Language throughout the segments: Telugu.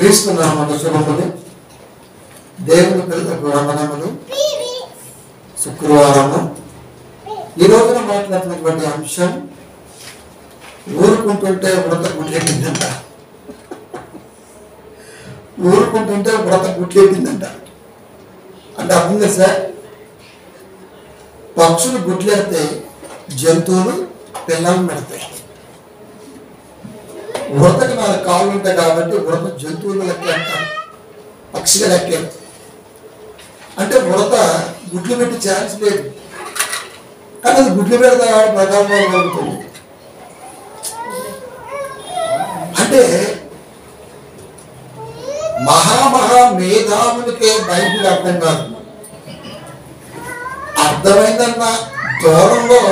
క్రీస్తు నామమున శుభములు. దేవుని పిల్లలకు వందనములు. శుక్రవారము ఈ రోజున మాట్లాడుతున్నటువంటి అంశం ఊరుకుంటుంటే వ్రత గుట్లెట్టిందంట. ఊరుకుంటుంటే వ్రత గుట్లెట్టిందంట అంటే అర్థం కదా సార్? పక్షులు గుడ్లేస్తే జంతువులు పిల్లలు పెడతాయి. ఉడతకి 4 కాళ్ళు ఉంటాయి కాబట్టి ఉడత జంతువులు లెక్క అంటారు, పక్షిగా లెక్క. అంటే ఉడత గుడ్లు పెట్టి ఛాన్స్ లేదు, కానీ అది గుడ్లు పెడతా ప్రకారం కలుగుతుంది. అంటే మహా మేధావులకే బైబిల్ అర్థం కాదు. అర్థమైందన్న దూరంలో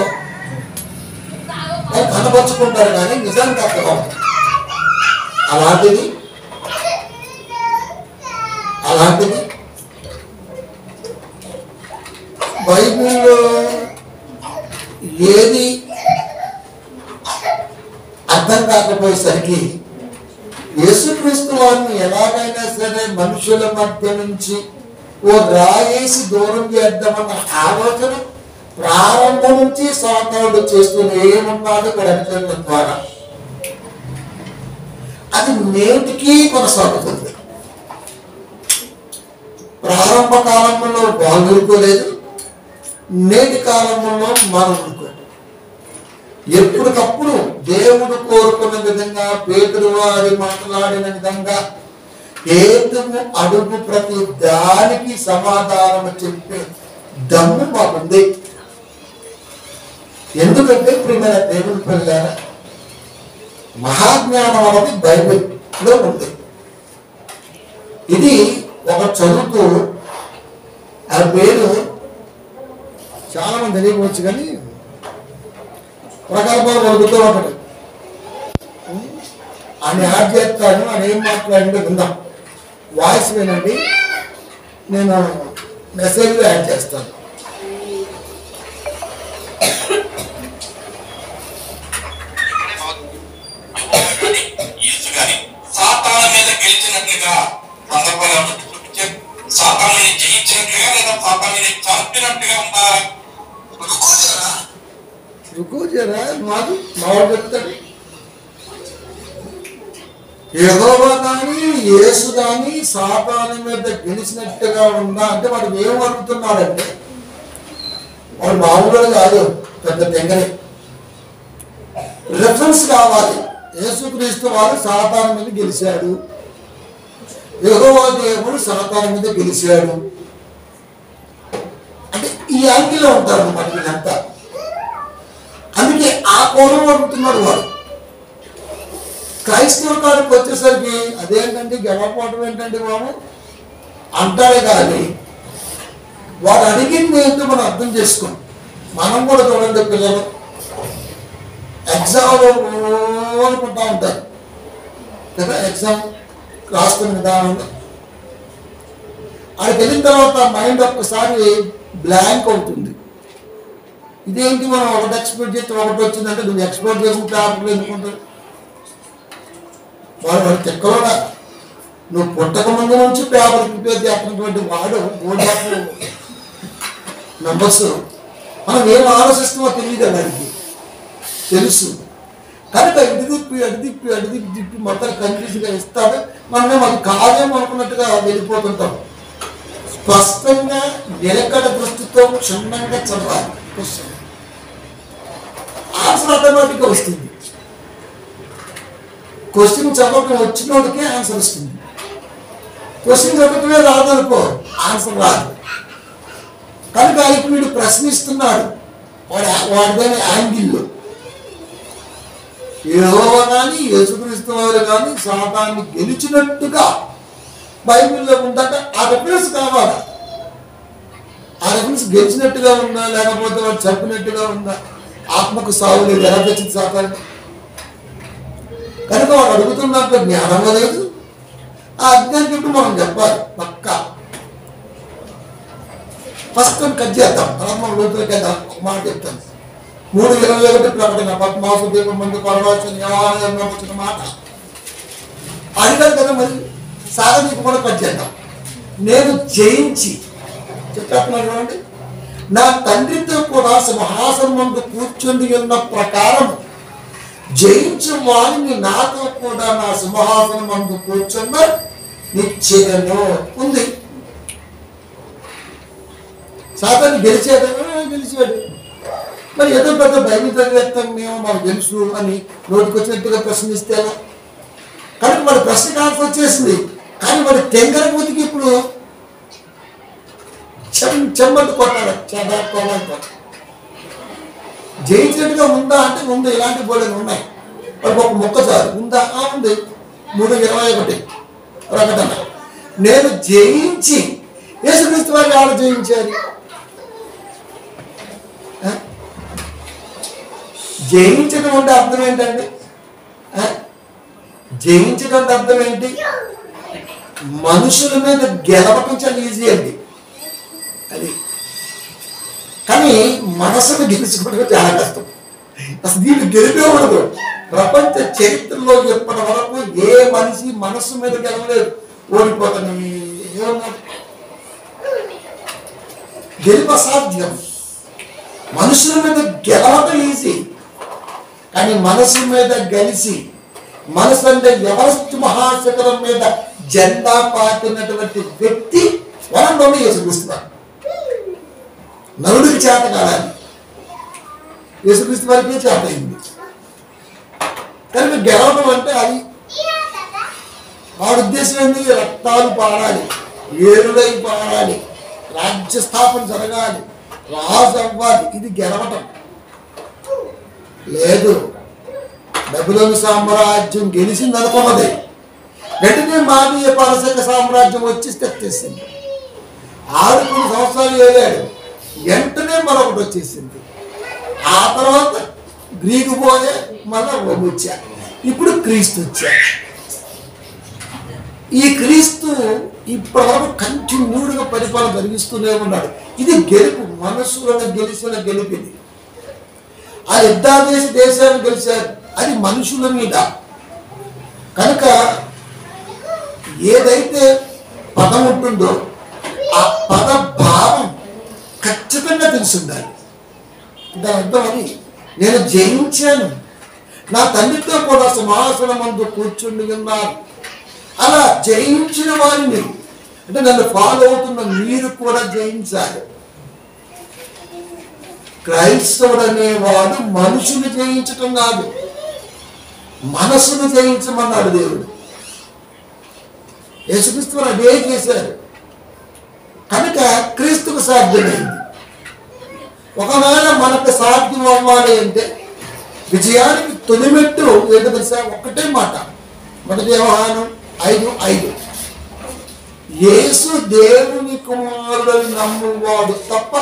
కనపరుచుకుంటారు కానీ నిజానికి అర్థం అవుతుంది. అలాంటిది బైబిల్లో ఏది అర్థం కాకపోయేసరికి యేసుక్రీస్తు వారిని ఎలాగైనా సరే మనుషుల మధ్య నుంచి ఓ రాయేసి దూరం చేద్దామన్న ఆలోచన ప్రారంభం నుంచి సాతానుడు చేస్తూనే ఉన్నాడు ప్రకటనల ద్వారా. అది నేటికి కొనసాగుతుంది. ప్రారంభ కాలంలో వాళ్ళు ఊరుకోలేదు, నేటి కాలంలో మనం ఊరుకోలేదు. ఎప్పటికప్పుడు దేవుడు కోరుకున్న విధంగా పేతురు వారి మాట్లాడిన విధంగా పేతురు అడుగు ప్రతి దానికి సమాధానం చెప్పే దమ్ము మాకుంది. ఎందుకంటే ప్రియమైన దేవుని పిల్లలారా, మహాజ్ఞానం అనేది బైబిల్లో ఉంది. ఇది ఒక చదువుతూ ఆ పేరు చాలా మంది తెలియవచ్చు కానీ ప్రకల్పాలు వదులుతూ ఉంటాడు. ఆయన యాడ్ చేస్తాను, ఆయన ఏం మాట్లాడిందో విందాం. వాయిస్ వినండి, నేను మెసేజ్లో యాడ్ చేస్తాను. సాతాను మీద గెలిచినట్లుగా సాతాన్ని జయించినట్లుగా లేదా సాతాన్ని చంపినట్టుగా ఉందా? రుకోజరా మాకు మావాడు చెప్తాడు. యెహోవా కానీ యేసు కానీ సాతాను మీద గెలిచినట్టుగా ఉందా అంటే వాడు ఏం అడుగుతున్నాడంటే, వాడు మామూలు కాదు, పెద్ద తెంగరే. రెఫరెన్స్ కావాలి. యేసుక్రీస్తు వారు సాతాను మీద గెలిచాడు, యెహోవా దేవుడు సాతాను మీద గెలిచాడు అంటే ఈ యాంగిల్లో ఉంటారు అన్నమాట వీళ్ళంతా. అందుకే ఆ కోణం అడుగుతున్నాడు వాడు. క్రైస్తవ కాడికి వచ్చేసరికి అదేంటంటే గెలవపోవటం ఏంటంటే బాబు అంటాడే కానీ వాడు అడిగింది ఏంటో మనం అర్థం చేసుకోం. మనం కూడా చూడండి, పిల్లలు ఎగ్జామ్లో అనుకుంటా ఉంటారు కదా, ఎగ్జామ్ రాస్తున్న విధానంలో అక్కడికి వెళ్ళిన తర్వాత మైండ్ ఒక్కసారి బ్లాంక్ అవుతుంది. ఇదేంటి మనం ఒకటి ఎక్స్పెక్ట్ చేస్తే ఒకటి వచ్చిందంటే నువ్వు ఎక్స్పెక్ట్ చేసిన పేపర్లు ఎందుకుంటారు వాడు తెక్కలోడా. నువ్వు పుట్టక ముందు నుంచి పేపర్ ప్రిపేర్ చేస్తున్నటువంటి వాడు బోర్డు మెంబర్స్ మనం ఏం ఆలోచిస్తామో తెలియదు, వాడికి తెలుసు. కనుక అడి తిప్పి మొత్తం కన్ఫ్యూజ్గా ఇస్తాడు. మనమే అది కాదేమో అనుకున్నట్టుగా వెళ్ళిపోతుంటాం. స్పష్టంగా నిలకడ దృష్టితో క్షుణ్ణంగా చదవాలి. ఆన్సర్ ఆటోమేటిక్గా వస్తుంది. క్వశ్చన్ చదవటం వచ్చినోడికే ఆన్సర్ వస్తుంది. క్వశ్చన్ చదవటమే రాదనుకో ఆన్సర్ రాదు. కనుక ఇప్పుడు వీడు ప్రశ్నిస్తున్నాడు వాడిదైన యాంగిల్లో. యెహోవా కానీ యేసుక్రీస్తు వారు కానీ సాతాన్ని గెలిచినట్టుగా బైబిల్లో ఉందట. ఆ రెఫరెన్స్ కావాలి. ఆ రెఫరెన్స్ గెలిచినట్టుగా ఉందా లేకపోతే వాడు చెప్పినట్టుగా ఉందా? ఆత్మకు సాగు లేదు, ఎలా తెచ్చింది సాతాన్ని? కనుక వాడు అడుగుతున్నట్టు జ్ఞానం లేదు. ఆ అజ్ఞానికి ఇప్పుడు మనం చెప్పాలి పక్కా. ఫస్ట్ కట్ చేద్దాం, తర్వాత మనం లోతులకి వెళ్దాం. ఒక మాట చెప్తాను. 3:21 ప్రకటన పద్మాసు దీపం ముందు పరవాల్సిన మాట అడిగారు కదా. మరి సాగదీపకుండా పనిచేద్దాం. నేను జయించి చెప్పేస్తున్నాను చూడండి, నా తండ్రితో కూడా సింహాసనం ముందు కూర్చుండి ఉన్న ప్రకారం జయించు వారిని నాతో కూడా నా సింహాసనం ముందు కూర్చున్న నిశ్చయను ఉంది. సాతాను గెలిచాడు. మరి ఏదో పెద్ద బైబిల్ చదివేస్తాం మేము, మాకు తెలుసు అని నోటికి వచ్చినట్టుగా ప్రశ్నిస్తే కనుక వాడి ప్రశ్నకు ఆన్సర్ వచ్చేసింది. కానీ వాడి తెంగరబూతికి ఇప్పుడు చెమ్మట్టు కొట్టాలి. జయించినట్టుగా ఉందా అంటే ఉంది. ఇలాంటి బోర్డులు ఉన్నాయి. వాడికి ఒక మొక్క చాలు. ఉందా? ఉంది. 3:21 ప్రకటన. నేను జయించి, యేసుక్రీస్తు వారిని ఎవరు జయించారు? జయించడం అంటే అర్థం ఏంటండి? జయించడం అంటే అర్థం ఏంటి? మనుషుల మీద గెలవటం చాలా ఈజీ అండి అది. కానీ మనసును గెలుచుకోవడం చాలా కష్టం. అసలు దీన్ని గెలిపే ఉండదు. ప్రపంచ చరిత్రలో ఇప్పటి వరకు ఏ మనిషి మనస్సు మీద గెలవలేదు. ఓడిపోతాను గెలుపు అసాధ్యం. మనుషుల మీద గెలవటం ఈజీ, కానీ మనసు మీద గెలిచి, మనసు అంటే ఎవరెస్ట్ మహాశిఖరం మీద జెండా పాతినటువంటి వ్యక్తి వనంలోనే యేసుక్రీస్తున్నారు. నరుడికి చేత కాదని యేసుక్రీస్తు వారికి చేత అయింది. కానీ గెలవడం అంటే అది వాడి ఉద్దేశం ఏంటి? రక్తాలు పారాలి, ఏరులై పారాలి, రాజ్య స్థాపన జరగాలి, రాజు అవ్వాలి. ఇది గెలవటం లేదు. బబులోను సామ్రాజ్యం గెలిచింది అనుకున్నది. వెంటనే మాదీయ పారసిక సామ్రాజ్యం వచ్చి తెచ్చేసింది. 6 సంవత్సరాలు ఏలాడు. వెంటనే మరొకటి వచ్చేసింది. ఆ తర్వాత గ్రీకు పోయే, మళ్ళా రోమ్ వచ్చా, ఇప్పుడు క్రీస్తు వచ్చా. ఈ క్రీస్తు ఇప్పటివరకు కంటిన్యూడ్గా పరిపాలన జరిగిస్తూనే ఉన్నాడు. ఇది గెలుపు, మనసులను గెలిచిన గెలుపు. ఇది ఆ యుద్ధాదేశ దేశాన్ని గెలిచారు, అది మనుషుల మీద. కనుక ఏదైతే పదం ఉంటుందో ఆ పద భావం ఖచ్చితంగా తెలిసి ఉండాలి. దాని అర్థం అది, నేను జయించాను, నా తండ్రితో కూడా సింహాసనం ముందు కూర్చుండి ఉన్నారు. అలా జయించిన వారిని, అంటే నన్ను ఫాలో అవుతున్న మీరు కూడా జయించాలి. క్రైస్తవుడు అనేవాడు మనుషుని జయించటం కాదు, మనసును జయించమన్నాడు దేవుడు. యేసుక్రీస్తు వారు అదే చేశారు. కనుక క్రీస్తుకు సాధ్యమైంది. ఒకవేళ మనకు సాధ్యం అవ్వాలి అంటే విజయానికి తొలిమెట్టు ఏంటో తెలుసా? ఒక్కటే మాట, 1 యోహాను 5:5, యేసు దేవుని కుమారుడని నమ్మువాడు తప్ప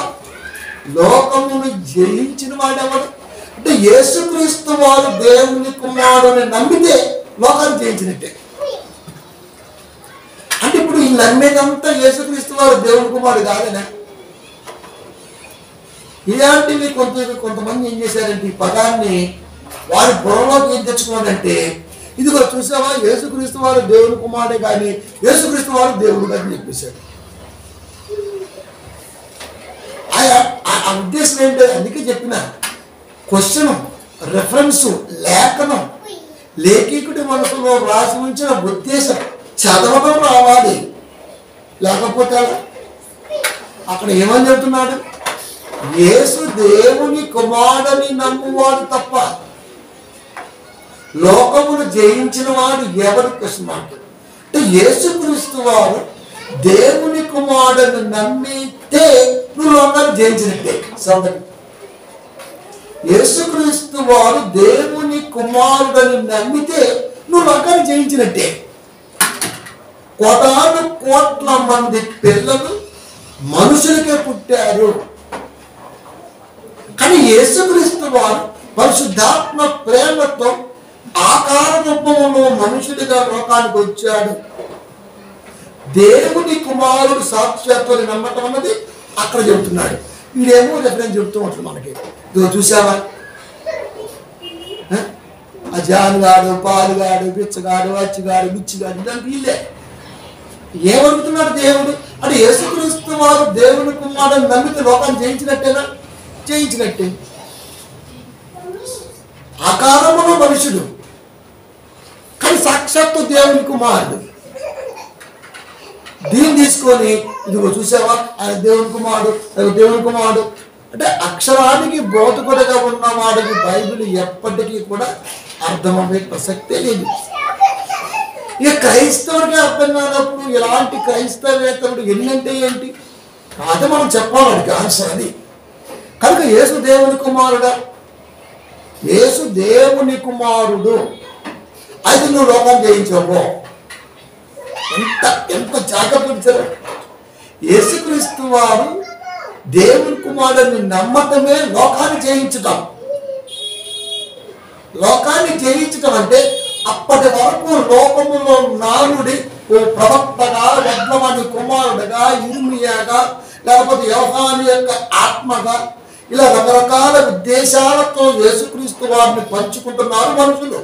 లోకమును జయించిన వాడెవడు? అంటే యేసుక్రీస్తు వారు దేవుని కుమారుని నమ్మితే లోకాన్ని జయించినట్టే. అంటే ఇప్పుడు ఈ నమ్మేదంతా యేసుక్రీస్తు వారు దేవుని కుమారుడు కాదనా? ఇలాంటివి కొంతమంది ఏం చేశారంటే ఈ పదాన్ని వారి బుర్రలోకి ఏం తెచ్చుకోవాలంటే, ఇదిగో చూసావా యేసుక్రీస్తు వారు దేవుని కుమారుడే కానీ యేసుక్రీస్తు వారు దేవుడు అని చెప్పేశాడు. ఆ ఉద్దేశం ఏంటో అందుకే చెప్పిన క్వశ్చన్, రెఫరెన్స్, లేఖనం, లేఖికుడి మనసులో రాసి ఉంచిన ఉద్దేశం చదవడం రావాలి. లేకపోతే అక్కడ ఏమని చెబుతున్నాడు? యేసు దేవుని కుమారుని నమ్మువాడు తప్ప లోకమును జయించిన వాడు ఎవరు? Question mark. అంటే యేసుక్రీస్తు వారు దేవుని కుమారుని నమ్మితే నువ్వు లోకాన్ని జయించినట్టే. సందర్భం, యేసుక్రీస్తు వారు దేవుని కుమారుడని నమ్మితే నువ్వు లోకాన్ని జయించినట్టే. కోటాను కోట్ల మంది పిల్లలు మనుషులకే పుట్టారు, కానీ యేసుక్రీస్తు వారు పరిశుద్ధాత్మ ప్రేమతో ఆకార రూపంలో మనుషుడిగా లోకానికి వచ్చాడు. దేవుని కుమారుడు సాక్షాత్తు నమ్మటం అన్నది అక్కడ చెబుతున్నాడు. వీడేమో రెఫరెన్స్ చెబుతూ ఉంటాడు మనకి. చూసావా, ఆ జానుగాడు, పాలుగాడు, బిచ్చగాడు, అచ్చిగాడు, బిచ్చిగాడు, ఇలాంటి వీళ్ళే ఏమడుగుతున్నాడు దేవుడు అంటే యేసుక్రీస్తు వారు దేవుని కుమారుని నమ్మితే లోకాన్ని జయించినట్టేనా? జయించినట్టే. ఆకారములో మనుషుడు కానీ సాక్షాత్తు దేవుని కుమారుడు. దీన్ని తీసుకొని ఇదిగో చూసావా ఆయన దేవుని కుమారుడు, దేవుని కుమారుడు అంటే అక్షరానికి బోధకుడిగా ఉన్నవాడికి బైబిల్ ఎప్పటికీ కూడా అర్థమయ్యే ప్రసక్తే లేదు. ఇక క్రైస్తవుడికి అర్థం కానప్పుడు ఇలాంటి క్రైస్తవేతరుడు ఎన్నంటే ఏంటి అదే మనం చెప్పాలి ఆన్సర్ అది. కనుక యేసు దేవుని కుమారుడా? యేసు దేవుని కుమారుడు అయితే నువ్వు లోకాన్ని జయించవు. ఎంత ఎంత జాగ్రత్త. యేసుక్రీస్తు వారు దేవుని కుమారుడిని నమ్మటమే లోకాన్ని జయించటం. లోకాన్ని జయించటం అంటే అప్పటి వరకు లోకములో నానుడి ఓ ప్రవక్తగా, యెహోవా కుమారుడుగా, ఇర్మియాగా, లేకపోతే యోహాను యొక్క ఆత్మగా ఇలా రకరకాల ఉద్దేశాలతో యేసుక్రీస్తు వారిని పంచుకుంటున్నారు మనుషులు.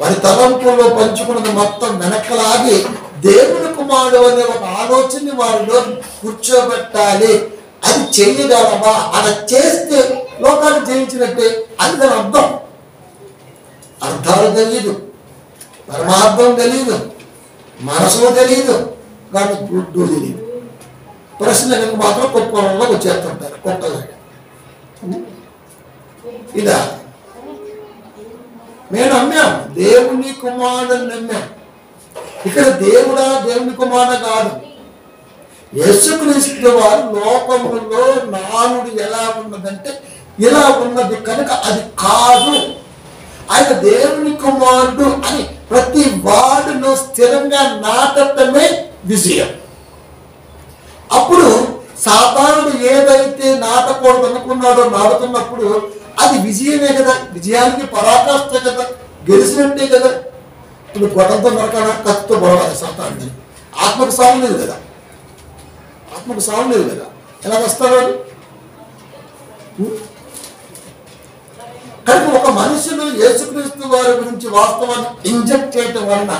వారి తలంపుల్లో పంచుకున్నది మొత్తం వెనక్కలాగి దేవుని కుమారుడు అనే ఒక ఆలోచనని వారిలో కూర్చోబెట్టాలి. అది చేయగలమా? అలా చేస్తే లోకాన్ని జయించినట్టే. అది దాని అర్థం. అర్థాలు తెలియదు, పరమార్థం తెలియదు, మనసు తెలియదు, కానీ గుడ్డు తెలియదు. ప్రశ్నలకు మాత్రం కుక్కలలో వచ్చేస్తుంటారు కుక్కలాగా. ఇదా మేము నమ్మాం, దేవుని కుమారుని నమ్మాం. ఇక్కడ దేవుడా దేవుని కుమారుడు కాదు. యేసుక్రీస్తు వారు లోకములో నానుడు ఎలా ఉన్నదంటే ఇలా ఉన్నది కనుక అది కాదు. ఆయన దేవుని కుమారుడు అని ప్రతి వాడులో స్థిరంగా నాటటమే విజయం. అప్పుడు సాతానుడు ఏదైతే నాటకూడదు అనుకున్నాడో నాటుతున్నప్పుడు అది విజయమే కదా. విజయానికి పరాకాష్ట కదా, గెలిచినట్టే కదా. ఇప్పుడు గొడవతో నరకాల కత్తితో గొడవాలి సాతాన్ని. ఆత్మకు సాగు లేదు కదా, ఆత్మకు సాగు లేదు కదా. ఎలా వస్తారు? కనుక ఒక మనుషులు యేసుక్రీస్తు వారి గురించి వాస్తవాన్ని ఇంజెక్ట్ చేయటం వలన,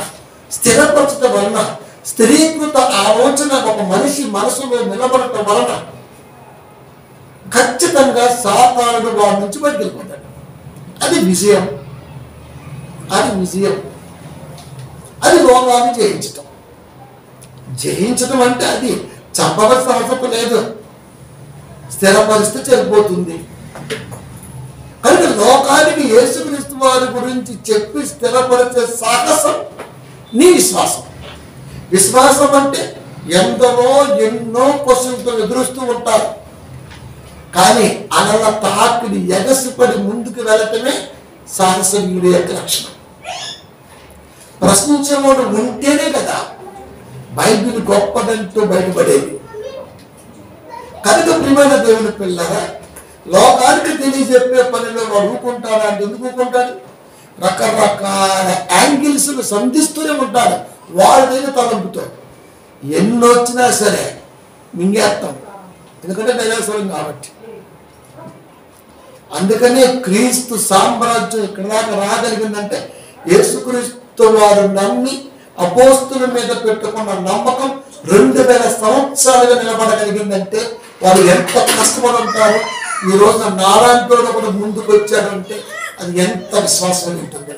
స్థిరపరచడం వలన, స్థిరీకృత ఆలోచన ఒక మనిషి మనసులో నిలబడటం వలన ఖచ్చితంగా సాతానుడు వారి నుంచి బయటకు వెళ్ళిపోతాడు. అది విజయం. అది విజయం. అది లోకాన్ని జయించటం. జయించటం అంటే అది చంపవలసిన అవసరం లేదు, స్థిరపరిస్తే సరిపోతుంది. కనుక లోకానికి యేసుక్రీస్తు వారి గురించి చెప్పి స్థిరపరిచే సాహసం నీ విశ్వాసం. విశ్వాసం అంటే ఎందరో ఎన్నో క్వశ్చన్తో ఎదురుస్తూ ఉంటారు, కానీ అలా తాకిడి ఎగసిపడి ముందుకు వెళ్ళటమే సాహసవీరుడి యొక్క లక్షణం. ప్రశ్నించేవాడు ఉంటేనే కదా బైబిల్ గొప్పదంటూ బయటపడేది. కనుక ప్రియమైన దేవుని పిల్లరా, లోకానికి తెలియజెప్పే పనిలో వాడు ఊరుకుంటాడా అంటే ఎందుకు ఊరుకుంటాడు? రకరకాల యాంగిల్స్ సంధిస్తూనే ఉంటాడు వాళ్ళైన తలంపుతో. ఎన్ని వచ్చినా సరే మింగేస్తాం, ఎందుకంటే డైనోసారం కాబట్టి. అందుకనే క్రీస్తు సామ్రాజ్యం ఇక్కడ దాకా రాగలిగిందంటే యేసుక్రీస్తు వారు నమ్మి అపోస్తుల మీద పెట్టుకున్న నమ్మకం 2000 సంవత్సరాలుగా నిలబడగలిగిందంటే వారు ఎంత కష్టపడి ఉంటారో. ఈ రోజున నారాయణతోడు కూడా ముందుకు వచ్చాడంటే అది ఎంత విశ్వాసం ఉంటుంది.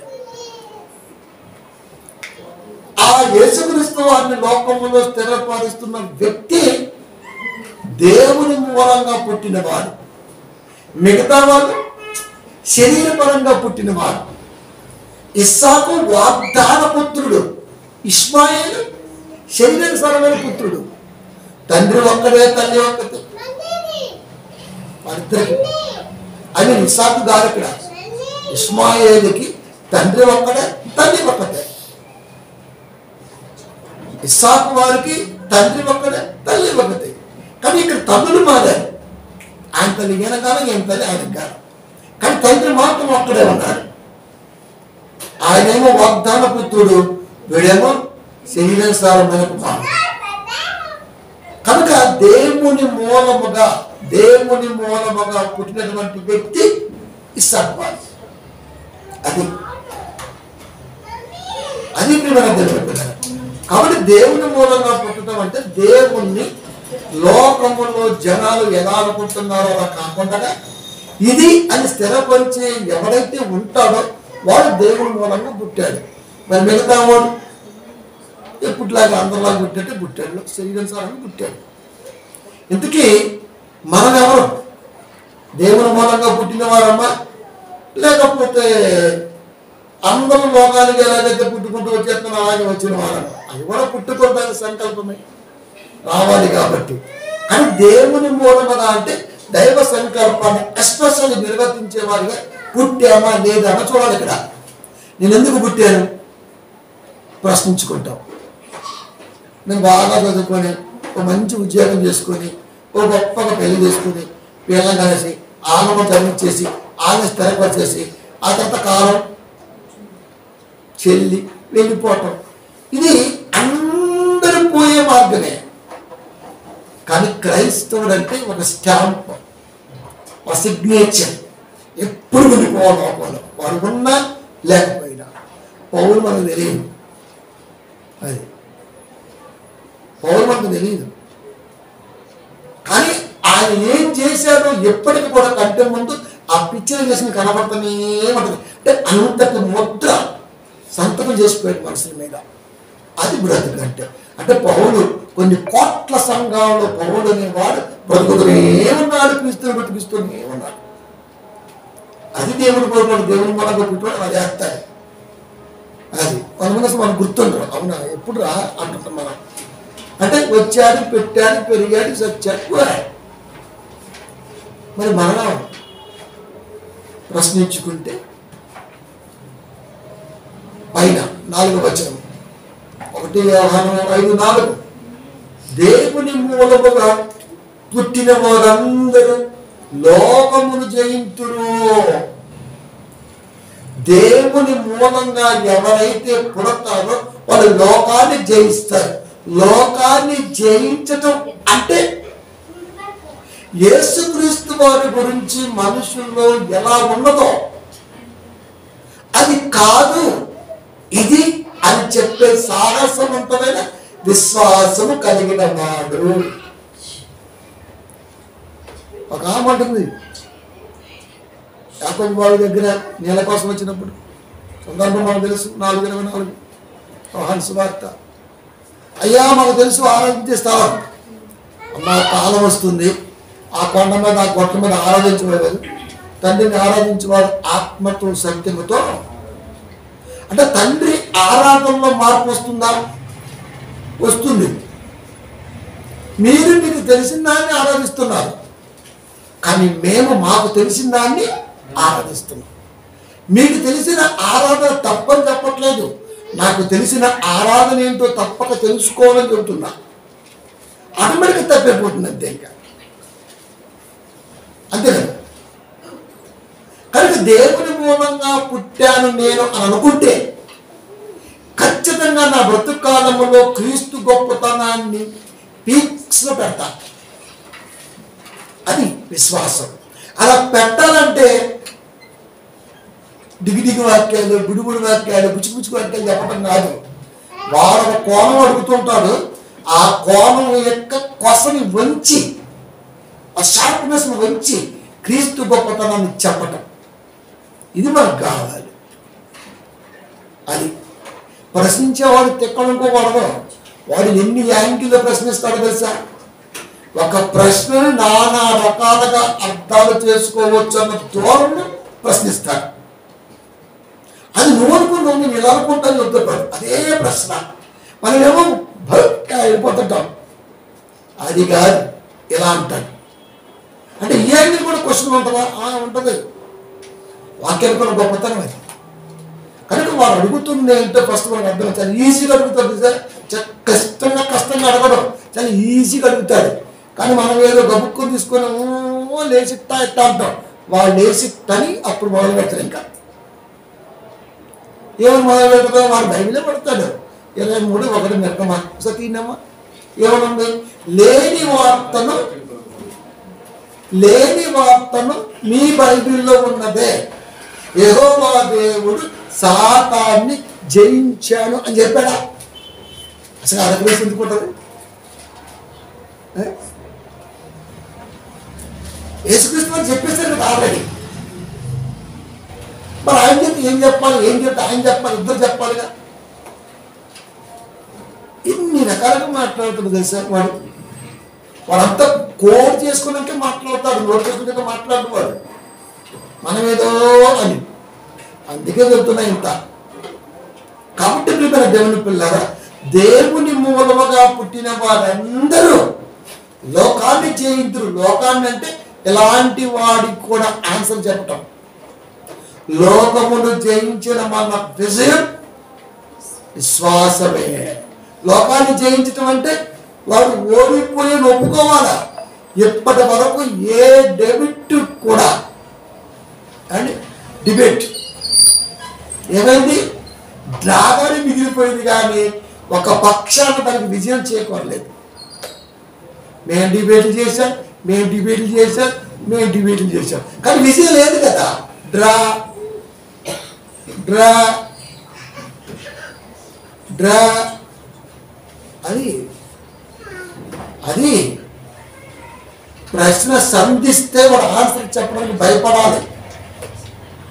ఆ యేసుక్రీస్తు వారిని లోకంలో స్థిరపరుస్తున్న వ్యక్తి దేవుని మూలంగా పుట్టినవాడు. మిగతా వాళ్ళు శరీరపరంగా పుట్టినవాడు. ఇస్సాకు వాగ్దాన పుత్రుడు, ఇష్మాయేలు శరీరానుసారమైన పుత్రుడు. తండ్రి ఒక్కడే, తల్లి ఒక్కటే. వారిద్దరికి అని ఇస్సాకు గారు ఇక్కడ. ఇష్మాయేలుకి తండ్రి ఒక్కడే, తల్లి ఒక్కటే. ఇస్సాకు వారికి తండ్రి ఒక్కడే, తల్లి ఒకటే. కానీ ఇక్కడ తల్లులు మారారు. ఆయన తల్లి ఈయన కాదు, ఈయన తల్లి ఆయనకు కాదు, కానీ తండ్రి మాత్రం ఒక్కడే ఉన్నాడు. ఆయనేమో వాగ్దాన పుత్రుడు, వీడేమో శరీరానుసారమైన కుమారుడు. కనుక దేవుని మూలముగా పుట్టినటువంటి వ్యక్తి ఇస్సాకు. అది ప్రియమైన దేవుని పిల్లలు. కాబట్టి దేవుని మూలంగా పుట్టడం అంటే దేవుణ్ణి లోకములో జనాలు ఎలా అనుకుంటున్నారో అలా కాకుండా ఇది అని స్థిరపరిచే ఎవరైతే ఉంటాడో వాడు దేవుని మూలంగా పుట్టాడు. మరి మిగతా వాడు ఎప్పుడులాగా అందరిలాగా పుట్టినట్టే పుట్టాడు, శరీరానుసారంగా పుట్టాడు. ఇంతకీ మనం ఎవరు? దేవుని మూలంగా పుట్టిన వారమ్మా, లేకపోతే అందరూ లోకానికి ఎలాగైతే పుట్టుకుంటూ వచ్చేస్తున్నా అలాగే వచ్చిన వారమ్మా? అది కూడా పుట్టుకోవడానికి సంకల్పమే, రావాలి కాబట్టి. కానీ దేవుని మూలముగా అంటే దైవ సంకల్పాన్ని ఎస్పెషల్లీ నిర్వర్తించే వారిగా పుట్టామా లేదా అని చూడాలి. ఇక్కడ నేను ఎందుకు పుట్టాను ప్రశ్నించుకుంటాం. నేను బాగా చదువుకొని ఒక మంచి ఉద్యోగం చేసుకొని ఓ గొప్పగా పెళ్లి చేసుకుని పిల్లలు కలిసి ఆనందం చదివించేసి ఆమె స్థిరపరిచేసి ఆ తర్వాత కాలం చెల్లి వెళ్ళిపోవటం, ఇది అందరూ పోయే మార్గమే. కానీ క్రైస్తవుడు అంటే ఒక స్టాంప్, ఒక సిగ్నేచర్, ఎప్పుడు వెళ్ళిపోవాలి. వాడు ఉన్నా లేకపోయినా. పౌలు మనకు తెలియదు, అది పౌలు మనకు తెలియదు. కానీ ఆయన ఏం చేశాడో ఎప్పటికీ కూడా కంటే ముందు ఆ పిక్చర్ చేసిన కనబడుతూనే ఉంటుంది. అంటే అంతటి ముద్ర సంతకం చేసిపోయాడు మనుషుల మీద. అది బ్రతుకు అంటే పౌలు కొన్ని కోట్ల సంఘాల్లో పౌలు అనేవాడు బ్రతుకుతూనే ఉన్నాడు, క్రీస్తుని బ్రతికిస్తూనే ఉన్నాడు. అది దేవుడు కోరుకోడు, దేవుని మనకు పుట్టుకోవడం అది చేస్తాడు. అది కొంతమంది అసలు మనకు గుర్తుంటారు. అవునా ఎప్పుడు రా అంటుంటాం మనం. అంటే వచ్చాడు, పెట్టాడు, పెరిగాడు, చచ్చాడు. మరి మరణం ప్రశ్నించుకుంటే పైన 4వ వచనం 1 యోహాను 5:4 దేవుని మూలముగా పుట్టిన వారందరూ లోకమును జయింతురు. దేవుని మూలంగా ఎవరైతే పుడతారో వాళ్ళు లోకాన్ని జయిస్తారు. లోకాన్ని జయించటం అంటే యేసుక్రీస్తు వారి గురించి మనుషుల్లో ఎలా ఉన్నదో అది కాదు ఇది అని చెప్పే సాహసవంతమైన విశ్వాసము కలిగిన వాడు. ఒక ఆమె అంటుంది యాకోబు వాడి దగ్గర నీళ్ళ కోసం వచ్చినప్పుడు, సందర్భం మనకు తెలుసు, 4:24 యోహాను సువార్త. అయ్యా మాకు తెలుసు ఆరాధించే స్థలం, అమ్మా కాలం వస్తుంది, ఆ కొండ మీద ఆ గొట్ల మీద ఆరాధించలేదు, తండ్రిని ఆరాధించేవాడు ఆత్మతో సత్యముతో. అంటే తండ్రి ఆరాధనలో మార్పు వస్తుందా? వస్తుంది. మీరు మీకు తెలిసిన దాన్ని ఆరాధిస్తున్నారు, కానీ మేము మాకు తెలిసిన దాన్ని ఆరాధిస్తున్నాం. మీకు తెలిసిన ఆరాధన తప్పని చెప్పట్లేదు, నాకు తెలిసిన ఆరాధన ఏంటో తప్పక తెలుసుకోవాలని చెబుతున్నా. ఆటోమేటిక్గా తప్పైపోతుంది అంతే, ఇంకా అంతే కదా. కనుక దేవుని మూలంగా పుట్టాను నేను అని అనుకుంటే ఖచ్చితంగా నా బ్రతుకు కాలంలో క్రీస్తు గొప్పతనాన్ని పీక్స్లో పెడతా. అది విశ్వాసం. అలా పెట్టాలంటే దిగిదిగి వాక్యాలు, గుడిగుడి వాక్యాలు, పుచ్చుపుచ్చుకు వాక్యాలు చెప్పడం కాదు. వాడు ఒక కోణం అడుగుతుంటాడు, ఆ కోణం యొక్క కొసని వంచి, ఆ షార్ప్నెస్ వంచి క్రీస్తు గొప్పతనాన్ని చెప్పటం, ఇది మనకు కావాలి. అది ప్రశ్నించేవాడు తిక్కనుకోకూడదు. వాడు ఎన్ని యాంగిల్లో ప్రశ్నిస్తాడో తెలుసా? ఒక ప్రశ్నను నానా రకాలుగా అర్థాలు చేసుకోవచ్చు అన్న ధోరణి ప్రశ్నిస్తాడు. అది నువ్వు అనుకుని నేను ఇలా అనుకుంటాను చెప్తాడు, అదే ప్రశ్న. మనమేమో వెళ్ళిపోతుంటాం, అది కాదు ఇలా అంటాడు. అంటే ఈ యాంగిల్ కూడా క్వశ్చన్ ఉంటుందా? ఉంటుంది. వాక్యాలు కూడా గొప్పతనం అది. కనుక వాడు అడుగుతుంది ఏంటో ఫస్ట్ మనకు అర్థం. చాలా ఈజీగా అడుగుతాడు సార్, కష్టంగా అడగడం చాలా ఈజీగా అడుగుతాడు. కానీ మనం ఏదో గబుక్కుని తీసుకొని లేచిట్టా ఇట్టా అంటాం. వాడు లేచిట్టని అప్పుడు మొదలు పెడతాడు. ఇంకా ఏమని మొదలు పెడతాడు? వాడు బైబిలే పడతాడు. 23:1 నిర్గమా ఒకసారి తీనమ్మా. ఏమనుంది? లేని వార్తను మీ బైబిల్లో ఉన్నదే, యెహోవా దేవుడు సాతాన్ని జయించాను అని చెప్పాడా? అసలు ఆ రెఫరెన్స్ ఎందుకు ఉంటుంది? యేసుక్రీస్తు వారు చెప్పేస్తారు కదా ఆల్రెడీ. మరి ఆయన చెప్తే ఏం చెప్పాలి, ఏం చెప్తే ఆయన చెప్పాలి, ఇద్దరు చెప్పాలిగా. ఇన్ని రకాలుగా మాట్లాడుతుంది తెలుసా వాడంతా కోడ్ చేసుకున్నాకే మాట్లాడతాడు, నోట్ చేసుకున్నాక మాట్లాడుతున్నాడు. మనమేదో అని అందుకే వెళ్తున్నాయి ఇంత. కాబట్టి ప్రియమైన దేవుని పిల్లారా, దేవుని మూలముగా పుట్టిన వారందరూ లోకాన్ని జయింతురు. లోకాన్ని అంటే ఎలాంటి వాడికి కూడా ఆన్సర్ చెప్పటం. లోకమును జయించిన మన విజయం విశ్వాసమే. లోకాన్ని జయించటం అంటే వాడు ఓడిపోయి ఒప్పుకోవాలా. ఇప్పటి వరకు ఏ డెబిట్ కూడా అండ్ డిబేట్ ఏమైంది, డ్రాగానే మిగిలిపోయింది కానీ ఒక పక్షాన దానికి విజయం చేకూరలేదు. మేము డిబేట్లు చేశాం, మేము డిబేట్లు చేశాం, మేము డిబేట్లు చేశాం, కానీ విజయం లేదు కదా. డ్రా డ్రా డ్రా అది అది ప్రశ్న సంధిస్తే వాడు ఆన్సర్ చెప్పడానికి భయపడాలి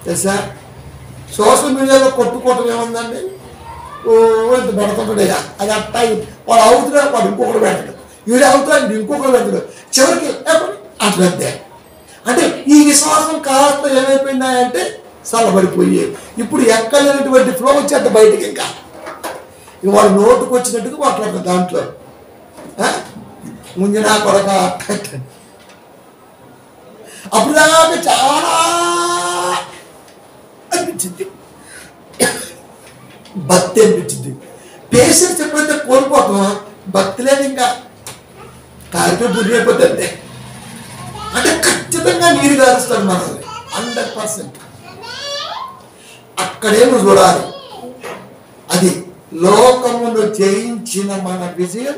తెలుసా. సోషల్ మీడియాలో కొట్టుకోవటం ఏముందండి, ఓ ఇంత పెడుతుంటాడు. అది అట్టా వాడు అవుతున్నాడు, వాడు ఇంకొకటి పెడతాడు, వీడు అవుతాడు, వీడు ఇంకొకటి పెడతాడు, చివరికి అట్లంతే. అంటే ఈ విశ్వాసం కాస్త ఏమైపోయిందంటే చల్లబడిపోయి ఇప్పుడు ఎక్కలేనటువంటి ఫ్లో వచ్చేట బయటికి. ఇంకా వాడు నోటుకు వచ్చినట్టుగా మాట్లాడతాడు. దాంట్లో ముందు నా కొరక అప్పుడు దాకా చాలా అనిపించింది, భక్తి అనిపించింది. పేషెన్స్ ఎప్పుడైతే కోల్పోతామో భక్తి లేదు, ఇంకా కార్యక్రమం పూర్తి అయిపోతుంది. అంటే ఖచ్చితంగా నీరు గారుస్తాడు మనల్ని 100%. అక్కడే నువ్వు చూడాలి. అది లోకమును జయించిన మన విజయం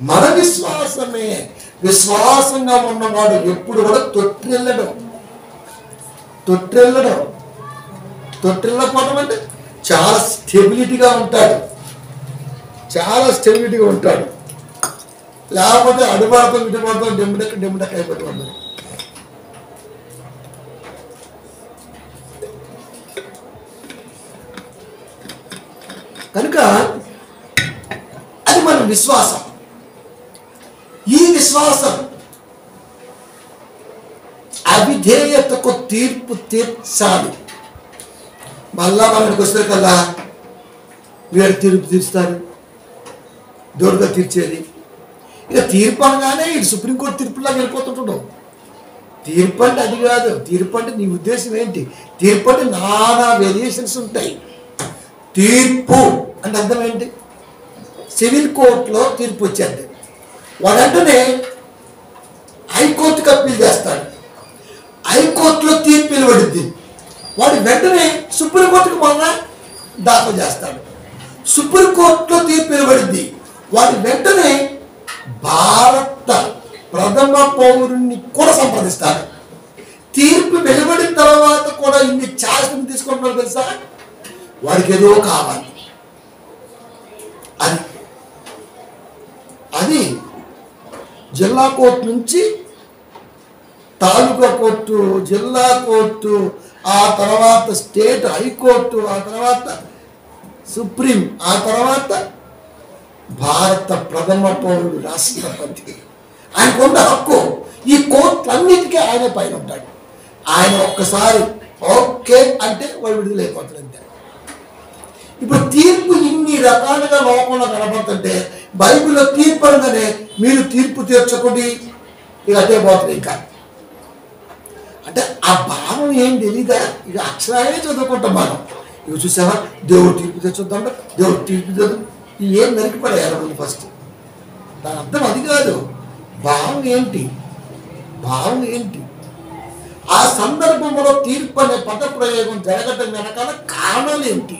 మన విశ్వాసమే. విశ్వాసంగా ఉన్నవాడు ఎప్పుడు కూడా తొట్టిల్లపోవడం అంటే చాలా స్టెబిలిటీగా ఉంటాడు, చాలా స్టెబిలిటీగా ఉంటాడు. లేకపోతే అడుగుపడతాం ఇటుపడతాం డెమ్ముడెక్క అయిపోతుంది. కనుక అది మన విశ్వాసం. ఈ విశ్వాసం అవిధేయతకు తీర్పు తీర్చాలి. మళ్ళా మనకు వస్తే కదా వీడు తీర్పు తీరుస్తారు, దూరంగా తీర్చేది. ఇక తీర్పు అనగానే ఇటు సుప్రీంకోర్టు తీర్పులాగా వెళ్ళిపోతుంటాడు. తీర్పు అంటే అది కాదు. తీర్పు అంటే నీ ఉద్దేశం ఏంటి? తీర్పు అంటే నానా వేరియేషన్స్ ఉంటాయి. తీర్పు అంటే అర్థం ఏంటి? సివిల్ కోర్టులో తీర్పు వచ్చేది, వాడంటనే హైకోర్టుకి అప్పీల్ చేస్తాడు. హైకోర్టులో తీర్పు వెలువడుద్ది, వాడు వెంటనే సుప్రీంకోర్టుకి మొన్న దాఖలు చేస్తాడు. సుప్రీంకోర్టులో తీర్పు వెలువడుద్ది, వాడు వెంటనే భారత ప్రథమ పౌరుణ్ణి కూడా సంప్రదిస్తాడు. తీర్పు వెలువడిన తర్వాత కూడా ఇన్ని ఛార్జ్ని తీసుకుంటున్నారు తెలుసా. వాడికి ఏదో కావాలి. అది జిల్లా కోర్టు నుంచి తాలూకా కోర్టు, జిల్లా కోర్టు, ఆ తర్వాత స్టేట్ హైకోర్టు, ఆ తర్వాత సుప్రీం, ఆ తర్వాత భారత ప్రథమ పౌరుడు రాష్ట్రపతి. ఆయనకున్న హక్కు. ఈ కోర్టులన్నిటికీ ఆయన పైన ఉంటాడు. ఆయన ఒక్కసారి ఓకే అంటే వాడు విడుదలైపోతాడు అంతే. ఇప్పుడు తీర్పు ఇన్ని రకాలుగా లోకంలో కనబడుతుంటే బైబిల్లో తీర్పు అనగానే మీరు తీర్పు తీర్చకండి ఇక అదే పోతుంది. ఇంకా అంటే ఆ భావం ఏం తెలీదా? ఇక అక్షరాలే చదువుకుంటాం మనం. ఇవి చూసావా, దేవుడు తీర్పు తెచ్చుద్దాం, దేవుడు తీర్పు తెద్దాం, ఏం నరికిపడేయాలి ముందు ఫస్ట్. దాని అర్థం అది కాదు. భావం ఏంటి? భావం ఏంటి? ఆ సందర్భంలో తీర్పు అనే పద ప్రయోగం జరగటం వెనకాల కారణాలు ఏంటి?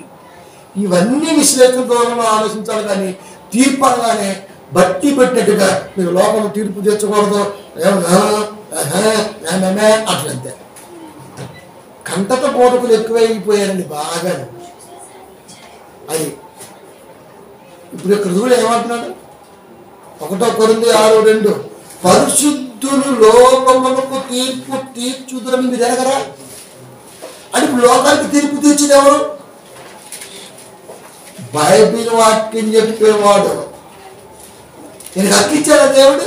ఇవన్నీ విశ్లేషణ ద్వారా ఆలోచించాలి. కానీ తీర్పు అనగానే బట్టి పెట్టినట్టుగా మీరు లోపల తీర్పు తెచ్చకూడదు అట్లంతే. కంటత బోధకులు ఎక్కువైపోయారండి బాగా. అది ఇప్పుడు ఇక్కడ కూడా ఏమంటున్నాడు? 1 కొరింథీ 6:2 పరిశుద్ధులు లోకములకు తీర్పు తీర్చుదురని మీరు ఎరగరా? అంటే ఇప్పుడు లోకానికి తీర్పు తీర్చింది ఎవరు? బైబిల్ వాక్యం చెప్పేవాడు. నేను హక్కిచ్చాడా దేవుడు?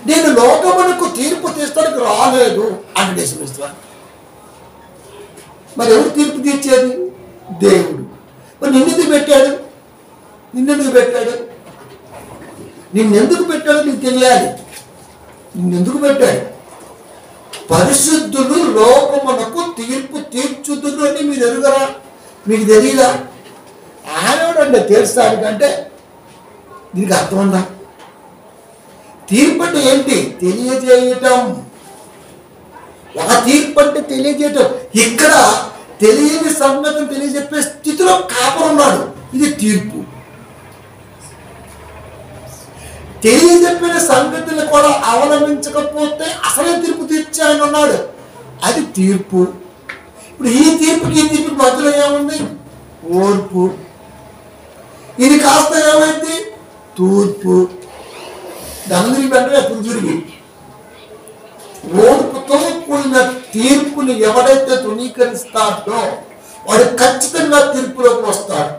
నేను లోకమునకు తీర్పు తీర్చడానికి రాలేదు అంటే యేసుక్రీస్తు. మరి ఎవరు తీర్పు తీర్చేది? దేవుడు. మరి నిన్నెందుకు పెట్టాడు? నిన్నెందుకు పెట్టాడు? నిన్నెందుకు పెట్టాడో నీకు తెలియాలి. నిన్నెందుకు పెట్టాడు? పరిశుద్ధులు లోకమునకు తీర్పు తీర్చుదురు అని మీరు ఎరుగరా? మీకు తెలియదా? ఆయనోడండి తీర్చడానికంటే దీనికి అర్థం ఉందా? తీర్పు అంటే ఏంటి? తెలియజేయటం. ఒక తీర్పు అంటే తెలియజేయటం. ఇక్కడ తెలియని సంగతిని తెలియజెప్పే స్థితిలో కాపురున్నాడు. ఇది తీర్పు. తెలియజెప్పిన సంగతిని కూడా అవలంబించకపోతే అసలే తీర్పు తీర్చి ఆయన ఉన్నాడు. అది తీర్పు. ఇప్పుడు ఈ తీర్పుకి ఈ తీర్పుకి మధ్యలో ఏముంది? ఓర్పు. ఇది కాస్త ఏమైంది? తూర్పు. దాని వెంటనే పురుషుడికి ఓర్పుతో కూడిన తీర్పుని ఎవడైతే తృణీకరిస్తాడో వాడు ఖచ్చితంగా తీర్పులోకి వస్తాడు.